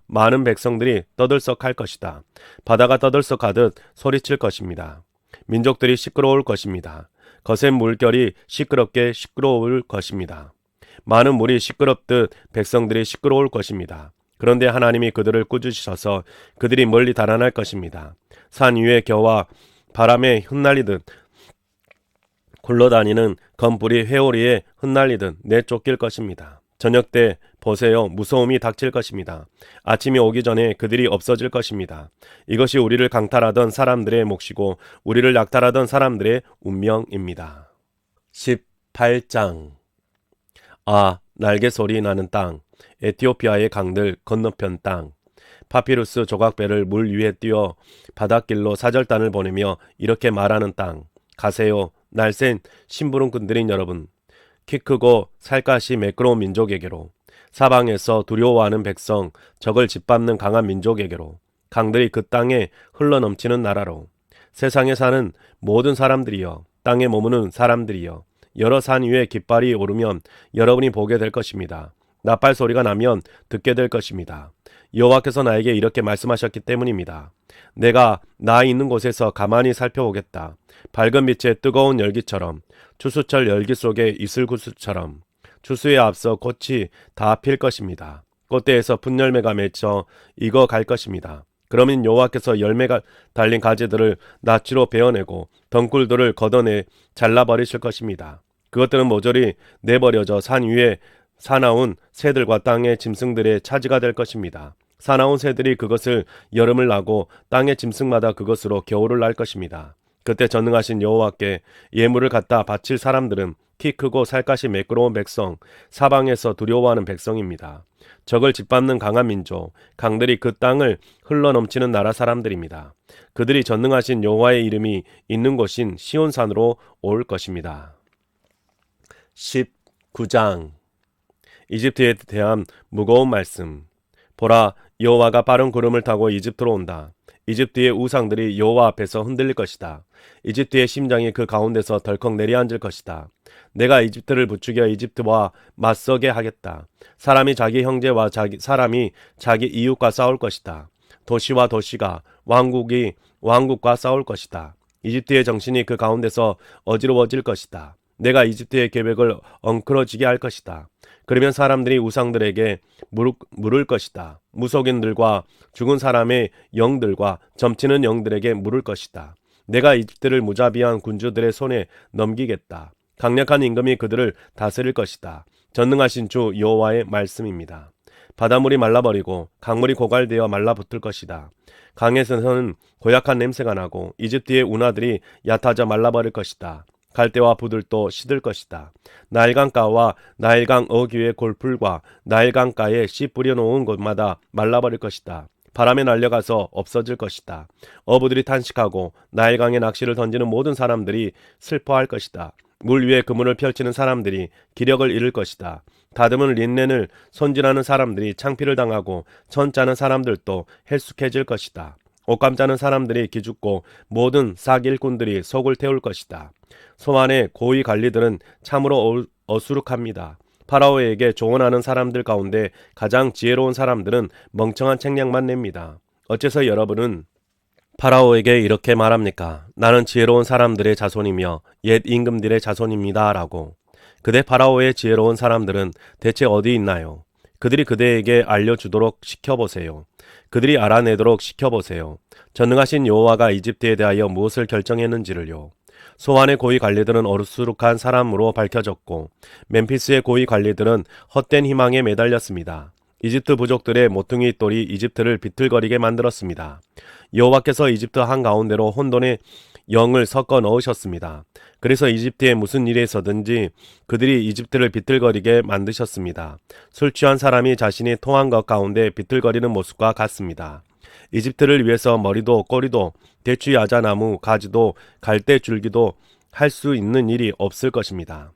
많은 백성들이 떠들썩할 것이다. 바다가 떠들썩하듯 소리칠 것입니다. 민족들이 시끄러울 것입니다. 거센 물결이 시끄러울 것입니다. 많은 물이 시끄럽듯 백성들이 시끄러울 것입니다. 그런데 하나님이 그들을 꾸짖으셔서 그들이 멀리 달아날 것입니다. 산 위에 겨와 바람에 흩날리듯 굴러다니는 검불이 회오리에 흩날리듯 내쫓길 것입니다. 저녁 때 보세요. 무서움이 닥칠 것입니다. 아침이 오기 전에 그들이 없어질 것입니다. 이것이 우리를 강탈하던 사람들의 몫이고 우리를 약탈하던 사람들의 운명입니다. 18장 날개 소리 나는 땅, 에티오피아의 강들 건너편 땅. 파피루스 조각배를 물 위에 띄워 바닷길로 사절단을 보내며 이렇게 말하는 땅. 가세요. 날쌘 심부름꾼들인 여러분. 키 크고 살갗이 매끄러운 민족에게로, 사방에서 두려워하는 백성, 적을 짓밟는 강한 민족에게로, 강들이 그 땅에 흘러넘치는 나라로, 세상에 사는 모든 사람들이여, 땅에 머무는 사람들이여, 여러 산 위에 깃발이 오르면 여러분이 보게 될 것입니다. 나팔 소리가 나면 듣게 될 것입니다. 여호와께서 나에게 이렇게 말씀하셨기 때문입니다. 내가 나 있는 곳에서 가만히 살펴보겠다. 밝은 빛의 뜨거운 열기처럼, 추수철 열기 속의 이슬구슬처럼, 추수에 앞서 꽃이 다 필 것입니다. 꽃대에서 분열매가 맺혀 익어갈 것입니다. 그러면 여호와께서 열매가 달린 가지들을 낫지로 베어내고 덩굴들을 걷어내 잘라버리실 것입니다. 그것들은 모조리 내버려져 산 위에 사나운 새들과 땅의 짐승들의 차지가 될 것입니다. 사나운 새들이 그것을 여름을 나고 땅의 짐승마다 그것으로 겨울을 날 것입니다. 그때 전능하신 여호와께 예물을 갖다 바칠 사람들은 키 크고 살갗이 매끄러운 백성, 사방에서 두려워하는 백성입니다. 적을 짓밟는 강한 민족, 강들이 그 땅을 흘러넘치는 나라 사람들입니다. 그들이 전능하신 여호와의 이름이 있는 곳인 시온산으로 올 것입니다. 19장 이집트에 대한 무거운 말씀. 보라, 여호와가 빠른 구름을 타고 이집트로 온다. 이집트의 우상들이 여호와 앞에서 흔들릴 것이다. 이집트의 심장이 그 가운데서 덜컥 내려앉을 것이다. 내가 이집트를 부추겨 이집트와 맞서게 하겠다. 사람이 자기 형제와 사람이 자기 이웃과 싸울 것이다. 도시와 도시가, 왕국이 왕국과 싸울 것이다. 이집트의 정신이 그 가운데서 어지러워질 것이다. 내가 이집트의 계획을 엉클어지게 할 것이다. 그러면 사람들이 우상들에게 물을 것이다. 무속인들과 죽은 사람의 영들과 점치는 영들에게 물을 것이다. 내가 이집트를 무자비한 군주들의 손에 넘기겠다. 강력한 임금이 그들을 다스릴 것이다. 전능하신 주 여호와의 말씀입니다. 바닷물이 말라버리고 강물이 고갈되어 말라붙을 것이다. 강에서는 고약한 냄새가 나고 이집트의 운하들이 얕아져 말라버릴 것이다. 갈대와 부들도 시들 것이다. 나일강가와 나일강 어귀의 골풀과 나일강가에 씨 뿌려놓은 곳마다 말라버릴 것이다. 바람에 날려가서 없어질 것이다. 어부들이 탄식하고 나일강에 낚시를 던지는 모든 사람들이 슬퍼할 것이다. 물 위에 그물을 펼치는 사람들이 기력을 잃을 것이다. 다듬은 린넨을 손질하는 사람들이 창피를 당하고 천 짜는 사람들도 헬쑥해질 것이다. 옷감 짜는 사람들이 기죽고 모든 싹일꾼들이 속을 태울 것이다. 소만의 고위 관리들은 참으로 어수룩합니다. 파라오에게 조언하는 사람들 가운데 가장 지혜로운 사람들은 멍청한 책략만 냅니다. 어째서 여러분은 파라오에게 이렇게 말합니까? 나는 지혜로운 사람들의 자손이며 옛 임금들의 자손입니다. 라고. 그대 파라오의 지혜로운 사람들은 대체 어디 있나요? 그들이 그대에게 알려주도록 시켜보세요. 그들이 알아내도록 시켜보세요. 전능하신 여호와가 이집트에 대하여 무엇을 결정했는지를요. 소환의 고위 관리들은 어수룩한 사람으로 밝혀졌고 멤피스의 고위 관리들은 헛된 희망에 매달렸습니다. 이집트 부족들의 모퉁이 똘이 이집트를 비틀거리게 만들었습니다. 여호와께서 이집트 한가운데로 혼돈의 영을 섞어 넣으셨습니다. 그래서 이집트에 무슨 일이 있었든지 그들이 이집트를 비틀거리게 만드셨습니다. 술 취한 사람이 자신이 통한 것 가운데 비틀거리는 모습과 같습니다. 이집트를 위해서 머리도 꼬리도 대추 야자나무 가지도 갈대 줄기도 할 수 있는 일이 없을 것입니다.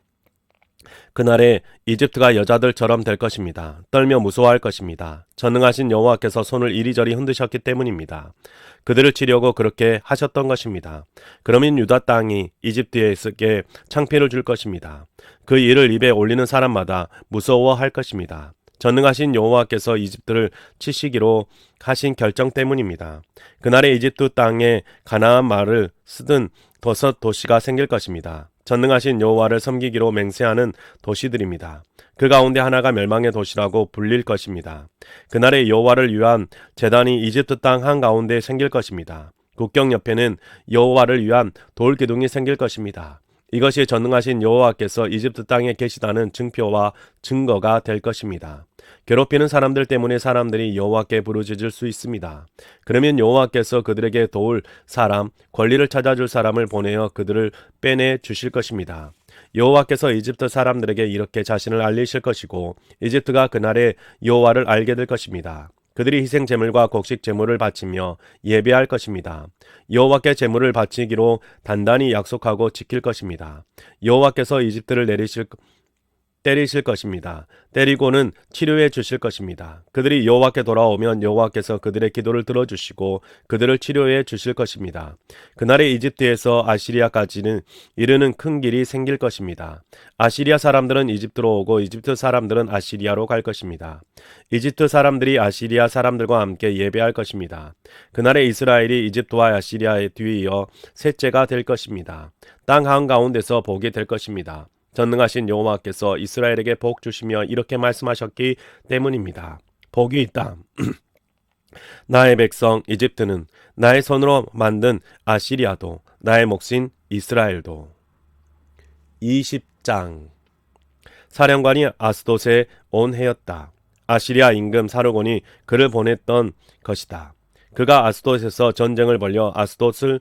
그날에 이집트가 여자들처럼 될 것입니다. 떨며 무서워할 것입니다. 전능하신 여호와께서 손을 이리저리 흔드셨기 때문입니다. 그들을 치려고 그렇게 하셨던 것입니다. 그러면 유다 땅이 이집트에게 창피를 줄 것입니다. 그 일을 입에 올리는 사람마다 무서워할 것입니다. 전능하신 여호와께서 이집트를 치시기로 하신 결정 때문입니다. 그날에 이집트 땅에 가나안 말을 쓰던 버섯 도시가 생길 것입니다. 전능하신 여호와를 섬기기로 맹세하는 도시들입니다. 그 가운데 하나가 멸망의 도시라고 불릴 것입니다. 그날에 여호와를 위한 제단이 이집트 땅 한가운데 생길 것입니다. 국경 옆에는 여호와를 위한 돌 기둥이 생길 것입니다. 이것이 전능하신 여호와께서 이집트 땅에 계시다는 증표와 증거가 될 것입니다. 괴롭히는 사람들 때문에 사람들이 여호와께 부르짖을 수 있습니다. 그러면 여호와께서 그들에게 도울 사람, 권리를 찾아줄 사람을 보내어 그들을 빼내 주실 것입니다. 여호와께서 이집트 사람들에게 이렇게 자신을 알리실 것이고 이집트가 그날에 여호와를 알게 될 것입니다. 그들이 희생 제물과 곡식 제물을 바치며 예배할 것입니다. 여호와께 제물을 바치기로 단단히 약속하고 지킬 것입니다. 여호와께서 이집트를 때리실 것입니다. 때리고는 치료해 주실 것입니다. 그들이 여호와께 돌아오면 여호와께서 그들의 기도를 들어주시고 그들을 치료해 주실 것입니다. 그날에 이집트에서 아시리아까지는 이르는 큰 길이 생길 것입니다. 아시리아 사람들은 이집트로 오고 이집트 사람들은 아시리아로 갈 것입니다. 이집트 사람들이 아시리아 사람들과 함께 예배할 것입니다. 그날에 이스라엘이 이집트와 아시리아에 뒤이어 셋째가 될 것입니다. 땅 한가운데서 보게 될 것입니다. 전능하신 여호와께서 이스라엘에게 복 주시며 이렇게 말씀하셨기 때문입니다. 복이 있다. 나의 백성 이집트는 나의 손으로 만든 아시리아도 나의 몫인 이스라엘도. 20장. 사령관이 아스돗에 온 해였다. 아시리아 임금 사르곤이 그를 보냈던 것이다. 그가 아스돗에서 전쟁을 벌여 아스돗을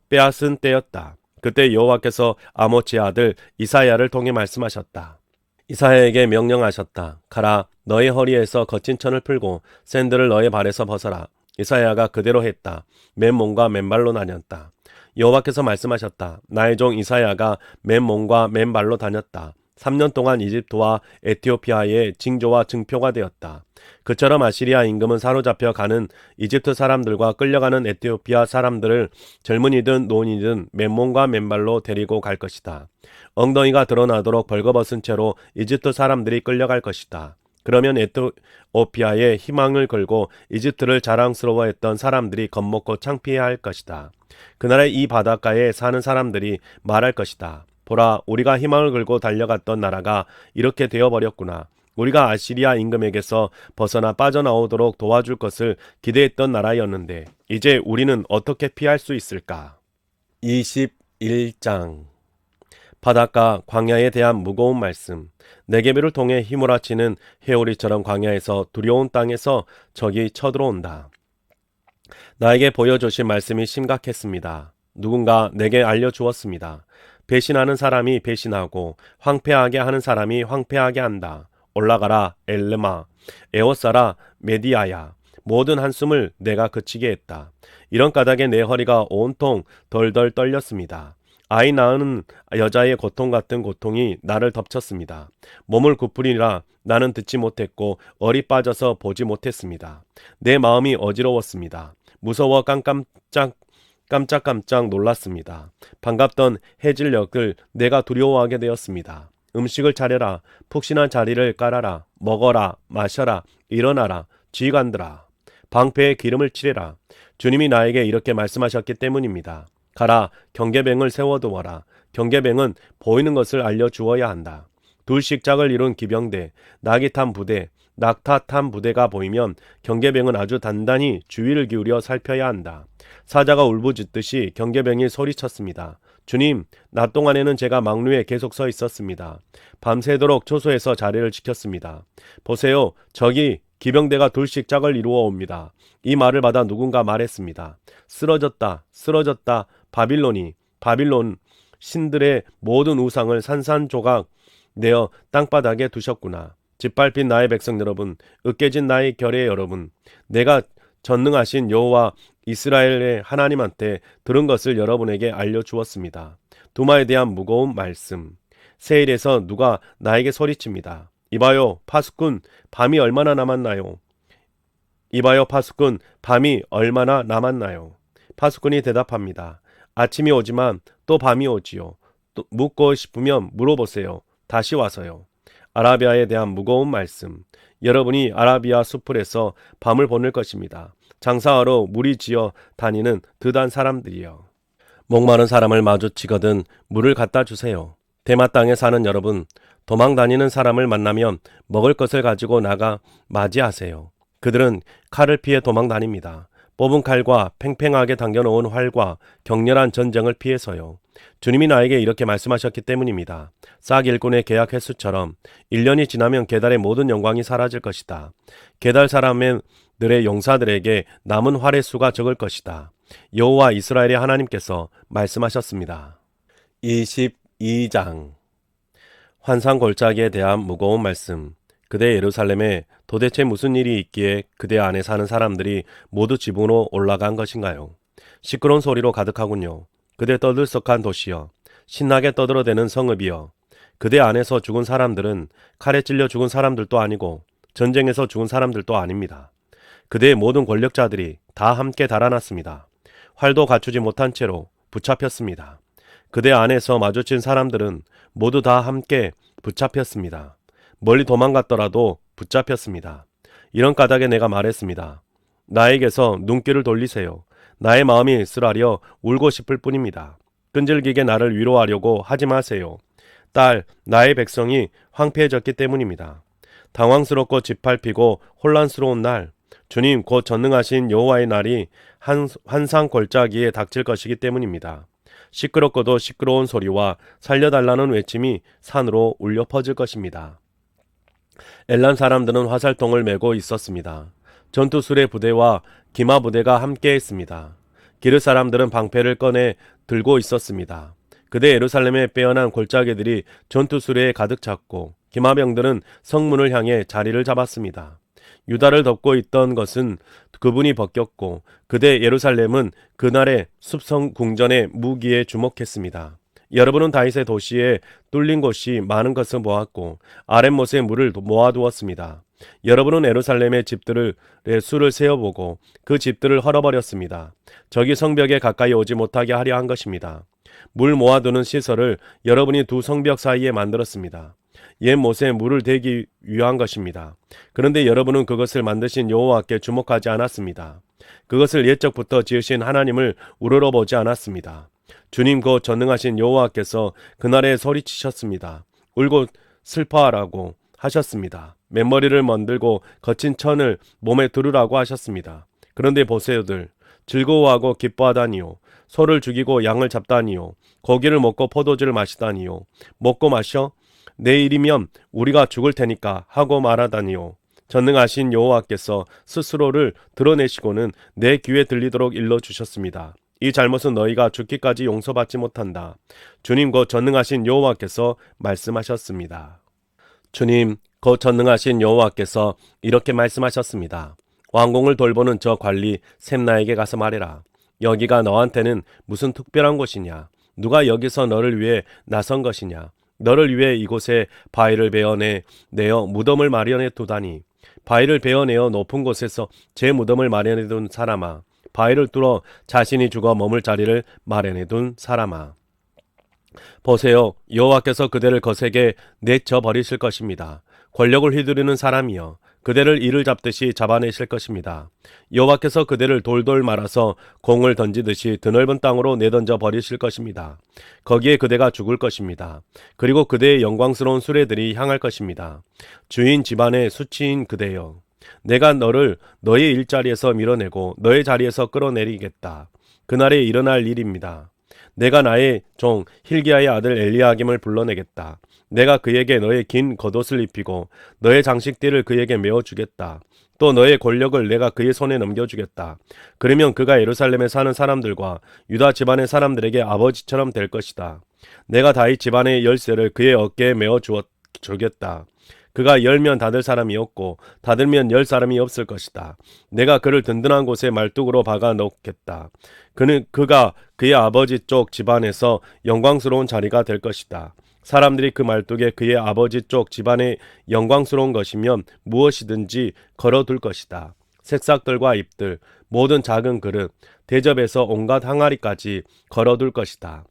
빼앗은 때였다. 그때 여호와께서 아모츠의 아들 이사야를 통해 말씀하셨다. 이사야에게 명령하셨다. 가라, 너의 허리에서 거친 천을 풀고 샌들을 너의 발에서 벗어라. 이사야가 그대로 했다. 맨몸과 맨발로 다녔다. 여호와께서 말씀하셨다. 나의 종 이사야가 맨몸과 맨발로 다녔다. 3년 동안 이집트와 에티오피아의 징조와 증표가 되었다. 그처럼 아시리아 임금은 사로잡혀 가는 이집트 사람들과 끌려가는 에티오피아 사람들을 젊은이든 노인이든 맨몸과 맨발로 데리고 갈 것이다. 엉덩이가 드러나도록 벌거벗은 채로 이집트 사람들이 끌려갈 것이다. 그러면 에티오피아의 희망을 걸고 이집트를 자랑스러워했던 사람들이 겁먹고 창피해야 할 것이다. 그날에 이 바닷가에 사는 사람들이 말할 것이다. 보라, 우리가 희망을 걸고 달려갔던 나라가 이렇게 되어버렸구나. 우리가 아시리아 임금에게서 벗어나 빠져나오도록 도와줄 것을 기대했던 나라였는데 이제 우리는 어떻게 피할 수 있을까? 21장. 바닷가 광야에 대한 무거운 말씀. 네게비를 통해 휘몰아치는 회오리처럼 광야에서 두려운 땅에서 적이 쳐들어온다. 나에게 보여주신 말씀이 심각했습니다. 누군가 내게 알려주었습니다. 배신하는 사람이 배신하고 황폐하게 하는 사람이 황폐하게 한다. 올라가라 엘르마, 에워싸라 메디아야. 모든 한숨을 내가 그치게 했다. 이런 까닭에 내 허리가 온통 덜덜 떨렸습니다. 아이 낳은 여자의 고통 같은 고통이 나를 덮쳤습니다. 몸을 굽으리라 나는 듣지 못했고 얼이 빠져서 보지 못했습니다. 내 마음이 어지러웠습니다. 무서워 깜짝깜짝 놀랐습니다. 반갑던 해질녘을 내가 두려워하게 되었습니다. 음식을 차려라. 푹신한 자리를 깔아라. 먹어라. 마셔라. 일어나라. 지휘관들아. 방패에 기름을 칠해라. 주님이 나에게 이렇게 말씀하셨기 때문입니다. 가라. 경계병을 세워두어라. 경계병은 보이는 것을 알려주어야 한다. 둘씩 짝을 이룬 기병대, 낙이 탄 부대, 낙타 탄 부대가 보이면 경계병은 아주 단단히 주의를 기울여 살펴야 한다. 사자가 울부짖듯이 경계병이 소리쳤습니다. 주님, 낮 동안에는 제가 망루에 계속 서 있었습니다. 밤새도록 초소에서 자리를 지켰습니다. 보세요, 저기 기병대가 둘씩 짝을 이루어 옵니다. 이 말을 받아 누군가 말했습니다. 쓰러졌다, 쓰러졌다. 바빌론 신들의 모든 우상을 산산조각 내어 땅바닥에 두셨구나. 짓밟힌 나의 백성 여러분, 으깨진 나의 결의 여러분, 내가 전능하신 여호와 이스라엘의 하나님한테 들은 것을 여러분에게 알려주었습니다. 두마에 대한 무거운 말씀. 세일에서 누가 나에게 소리칩니다. 이봐요, 파수꾼, 밤이 얼마나 남았나요? 이봐요, 파수꾼, 밤이 얼마나 남았나요? 파수꾼이 대답합니다. 아침이 오지만 또 밤이 오지요. 또 묻고 싶으면 물어보세요. 다시 와서요. 아라비아에 대한 무거운 말씀. 여러분이 아라비아 수풀에서 밤을 보낼 것입니다. 장사하러 무리지어 다니는 드단 사람들이요. 목마른 사람을 마주치거든 물을 갖다 주세요. 대마 땅에 사는 여러분, 도망 다니는 사람을 만나면 먹을 것을 가지고 나가 맞이하세요. 그들은 칼을 피해 도망 다닙니다. 뽑은 칼과 팽팽하게 당겨놓은 활과 격렬한 전쟁을 피해서요. 주님이 나에게 이렇게 말씀하셨기 때문입니다. 싹 일꾼의 계약 횟수처럼 1년이 지나면 게달의 모든 영광이 사라질 것이다. 게달 사람들의 용사들에게 남은 활의 수가 적을 것이다. 여호와 이스라엘의 하나님께서 말씀하셨습니다. 22장. 환상 골짜기에 대한 무거운 말씀. 그대 예루살렘에 도대체 무슨 일이 있기에 그대 안에 사는 사람들이 모두 지붕으로 올라간 것인가요? 시끄러운 소리로 가득하군요. 그대 떠들썩한 도시여, 신나게 떠들어대는 성읍이여. 그대 안에서 죽은 사람들은 칼에 찔려 죽은 사람들도 아니고 전쟁에서 죽은 사람들도 아닙니다. 그대의 모든 권력자들이 다 함께 달아났습니다. 활도 갖추지 못한 채로 붙잡혔습니다. 그대 안에서 마주친 사람들은 모두 다 함께 붙잡혔습니다. 멀리 도망갔더라도 붙잡혔습니다. 이런 까닭에 내가 말했습니다. 나에게서 눈길을 돌리세요. 나의 마음이 쓰라려 울고 싶을 뿐입니다. 끈질기게 나를 위로하려고 하지 마세요. 딸, 나의 백성이 황폐해졌기 때문입니다. 당황스럽고 짓밟히고 혼란스러운 날, 주님 곧 전능하신 여호와의 날이 환상 골짜기에 닥칠 것이기 때문입니다. 시끄럽고도 시끄러운 소리와 살려달라는 외침이 산으로 울려 퍼질 것입니다. 엘람 사람들은 화살통을 메고 있었습니다. 전투수레 부대와 기마 부대가 함께 했습니다. 기르 사람들은 방패를 꺼내 들고 있었습니다. 그대 예루살렘에 빼어난 골짜기들이 전투수레에 가득 찼고 기마병들은 성문을 향해 자리를 잡았습니다. 유다를 덮고 있던 것은 그분이 벗겼고 그대 예루살렘은 그날의 숲성 궁전의 무기에 주목했습니다. 여러분은 다윗의 도시에 뚫린 곳이 많은 것을 모았고 아랫못에 물을 모아두었습니다. 여러분은 예루살렘의 집들의 수를 세어보고 그 집들을 헐어버렸습니다. 적이 성벽에 가까이 오지 못하게 하려 한 것입니다. 물 모아두는 시설을 여러분이 두 성벽 사이에 만들었습니다. 옛 못에 물을 대기 위한 것입니다. 그런데 여러분은 그것을 만드신 여호와께 주목하지 않았습니다. 그것을 옛적부터 지으신 하나님을 우러러보지 않았습니다. 주님 곧 전능하신 여호와께서 그날에 소리치셨습니다. 울고 슬퍼하라고 하셨습니다. 맨머리를 만들고 거친 천을 몸에 두르라고 하셨습니다. 그런데 보세요들, 즐거워하고 기뻐하다니요, 소를 죽이고 양을 잡다니요, 고기를 먹고 포도주를 마시다니요, 먹고 마셔 내일이면 우리가 죽을 테니까 하고 말하다니요. 전능하신 여호와께서 스스로를 드러내시고는 내 귀에 들리도록 일러주셨습니다. 이 잘못은 너희가 죽기까지 용서받지 못한다. 주님 곧 전능하신 여호와께서 말씀하셨습니다. 주님 곧 전능하신 여호와께서 이렇게 말씀하셨습니다. 왕궁을 돌보는 저 관리 셈나에게 가서 말해라. 여기가 너한테는 무슨 특별한 곳이냐? 누가 여기서 너를 위해 나선 것이냐? 너를 위해 이곳에 바위를 베어내어 무덤을 마련해 두다니. 바위를 베어내어 높은 곳에서 제 무덤을 마련해 둔 사람아. 바위를 뚫어 자신이 죽어 머물 자리를 마련해 둔 사람아. 보세요. 여호와께서 그대를 거세게 내쳐 버리실 것입니다. 권력을 휘두르는 사람이여, 그대를 이를 잡듯이 잡아내실 것입니다. 여호와께서 그대를 돌돌 말아서 공을 던지듯이 드넓은 땅으로 내던져 버리실 것입니다. 거기에 그대가 죽을 것입니다. 그리고 그대의 영광스러운 수레들이 향할 것입니다. 주인 집안의 수치인 그대여, 내가 너를 너의 일자리에서 밀어내고 너의 자리에서 끌어내리겠다. 그날에 일어날 일입니다. 내가 나의 종 hil기야의 아들 엘리야김을 불러내겠다. 내가 그에게 너의 긴 겉옷을 입히고 너의 장식띠를 그에게 메어주겠다. 또 너의 권력을 내가 그의 손에 넘겨주겠다. 그러면 그가 예루살렘에 사는 사람들과 유다 집안의 사람들에게 아버지처럼 될 것이다. 내가 다윗 집안의 열쇠를 그의 어깨에 메어주겠다. 그가 열면 닫을 사람이 없고 닫으면 열 사람이 없을 것이다. 내가 그를 든든한 곳에 말뚝으로 박아 놓겠다. 그가 그의 아버지 쪽 집안에서 영광스러운 자리가 될 것이다. 사람들이 그 말뚝에 그의 아버지 쪽 집안의 영광스러운 것이면 무엇이든지 걸어둘 것이다. 색삭들과 잎들, 모든 작은 그릇, 대접에서 온갖 항아리까지 걸어둘 것이다.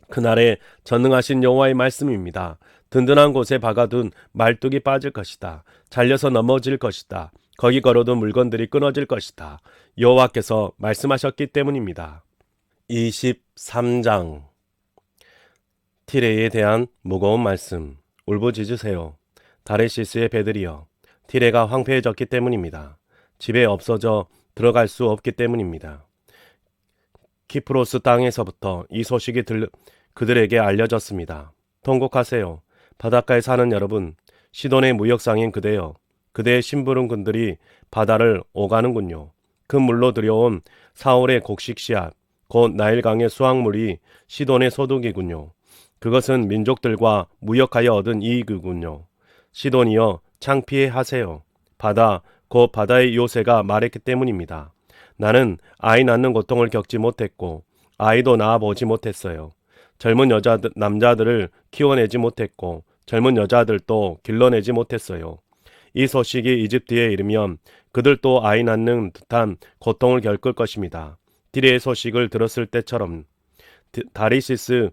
그날에 전능하신 여호와의 말씀입니다. 든든한 곳에 박아둔 말뚝이 빠질 것이다. 잘려서 넘어질 것이다. 거기 걸어둔 물건들이 끊어질 것이다. 여호와께서 말씀하셨기 때문입니다. 23장 티레에 대한 무거운 말씀. 울부짖으세요. 다레시스의 배들이여, 티레가 황폐해졌기 때문입니다. 집에 없어져 들어갈 수 없기 때문입니다. 키프로스 땅에서부터 이 소식이 그들에게 알려졌습니다. 통곡하세요. 바닷가에 사는 여러분, 시돈의 무역상인 그대여, 그대의 심부름꾼들이 바다를 오가는군요. 그 물로 들여온 사울의 곡식 씨앗, 곧 나일강의 수확물이 시돈의 소득이군요. 그것은 민족들과 무역하여 얻은 이익이군요. 시돈이여, 창피해 하세요. 바다, 곧 바다의 요새가 말했기 때문입니다. 나는 아이 낳는 고통을 겪지 못했고 아이도 낳아보지 못했어요. 젊은 남자들을 키워내지 못했고 젊은 여자들도 길러내지 못했어요. 이 소식이 이집트에 이르면 그들도 아이 낳는 듯한 고통을 겪을 것입니다. 디레의 소식을 들었을 때처럼 다리시스로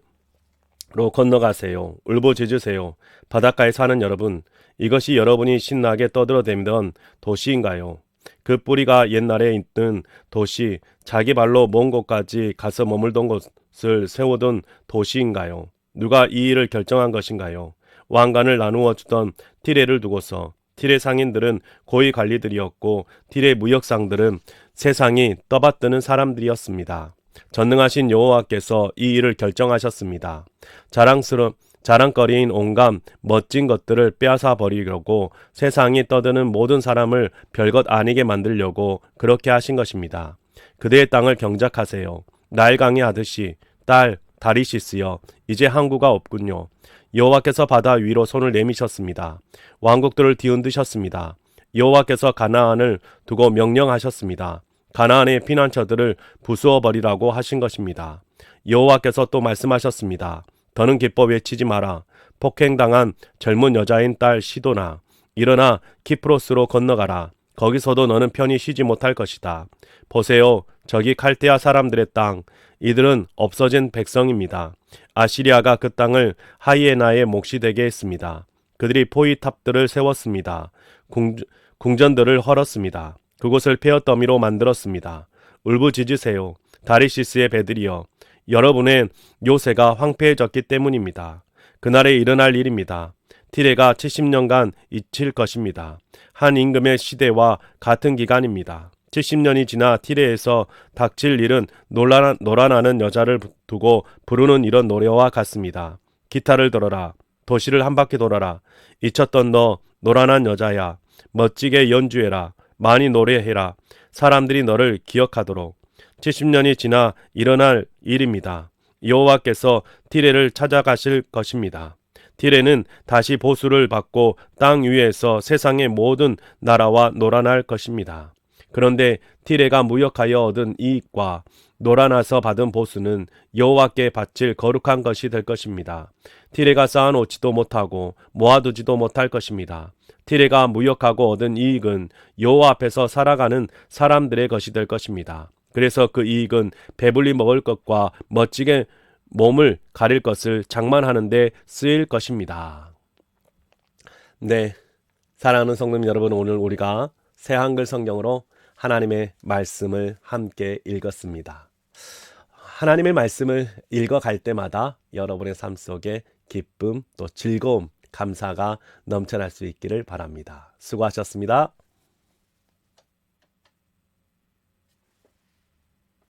건너가세요. 울부짖으세요. 바닷가에 사는 여러분, 이것이 여러분이 신나게 떠들어대던 도시인가요? 그 뿌리가 옛날에 있던 도시, 자기 발로 먼 곳까지 가서 머물던 곳을 세우던 도시인가요? 누가 이 일을 결정한 것인가요? 왕관을 나누어 주던 티레를 두고서 티레 상인들은 고위 관리들이었고 티레 무역상들은 세상이 떠받드는 사람들이었습니다. 전능하신 여호와께서 이 일을 결정하셨습니다. 자랑거리인 온갖 멋진 것들을 빼앗아 버리려고 세상이 떠드는 모든 사람을 별것 아니게 만들려고 그렇게 하신 것입니다. 그대의 땅을 경작하세요. 나일강의 아드씨, 딸 다리시스여, 이제 항구가 없군요. 여호와께서 바다 위로 손을 내미셨습니다. 왕국들을 뒤흔드셨습니다. 여호와께서 가나안을 두고 명령하셨습니다. 가나안의 피난처들을 부수어 버리라고 하신 것입니다. 여호와께서 또 말씀하셨습니다. 더는 기뻐 외치지 마라. 폭행당한 젊은 여자인 딸 시도나, 일어나 키프로스로 건너가라. 거기서도 너는 편히 쉬지 못할 것이다. 보세요, 저기 칼데아 사람들의 땅, 이들은 없어진 백성입니다. 아시리아가 그 땅을 하이에나의 몫이 되게 했습니다. 그들이 포위탑들을 세웠습니다. 궁전들을 헐었습니다. 그곳을 폐허더미로 만들었습니다. 울부짖으세요. 다리시스의 배들이여, 여러분의 요새가 황폐해졌기 때문입니다. 그날에 일어날 일입니다. 티레가 70년간 잊힐 것입니다. 한 임금의 시대와 같은 기간입니다. 70년이 지나 티레에서 닥칠 일은 노란하는 여자를 두고 부르는 이런 노래와 같습니다. 기타를 들어라. 도시를 한 바퀴 돌아라. 잊혔던 너 노란한 여자야. 멋지게 연주해라. 많이 노래해라. 사람들이 너를 기억하도록. 70년이 지나 일어날 일입니다. 여호와께서 티레를 찾아가실 것입니다. 티레는 다시 보수를 받고 땅 위에서 세상의 모든 나라와 놀아날 것입니다. 그런데 티레가 무역하여 얻은 이익과 놀아나서 받은 보수는 여호와께 바칠 거룩한 것이 될 것입니다. 티레가 쌓아놓지도 못하고 모아두지도 못할 것입니다. 티레가 무역하고 얻은 이익은 여호와 앞에서 살아가는 사람들의 것이 될 것입니다. 그래서 그 이익은 배불리 먹을 것과 멋지게 몸을 가릴 것을 장만하는 데 쓰일 것입니다. 네, 사랑하는 성도님 여러분, 오늘 우리가 새 한글 성경으로 하나님의 말씀을 함께 읽었습니다. 하나님의 말씀을 읽어갈 때마다 여러분의 삶 속에 기쁨, 또 즐거움, 감사가 넘쳐날 수 있기를 바랍니다. 수고하셨습니다.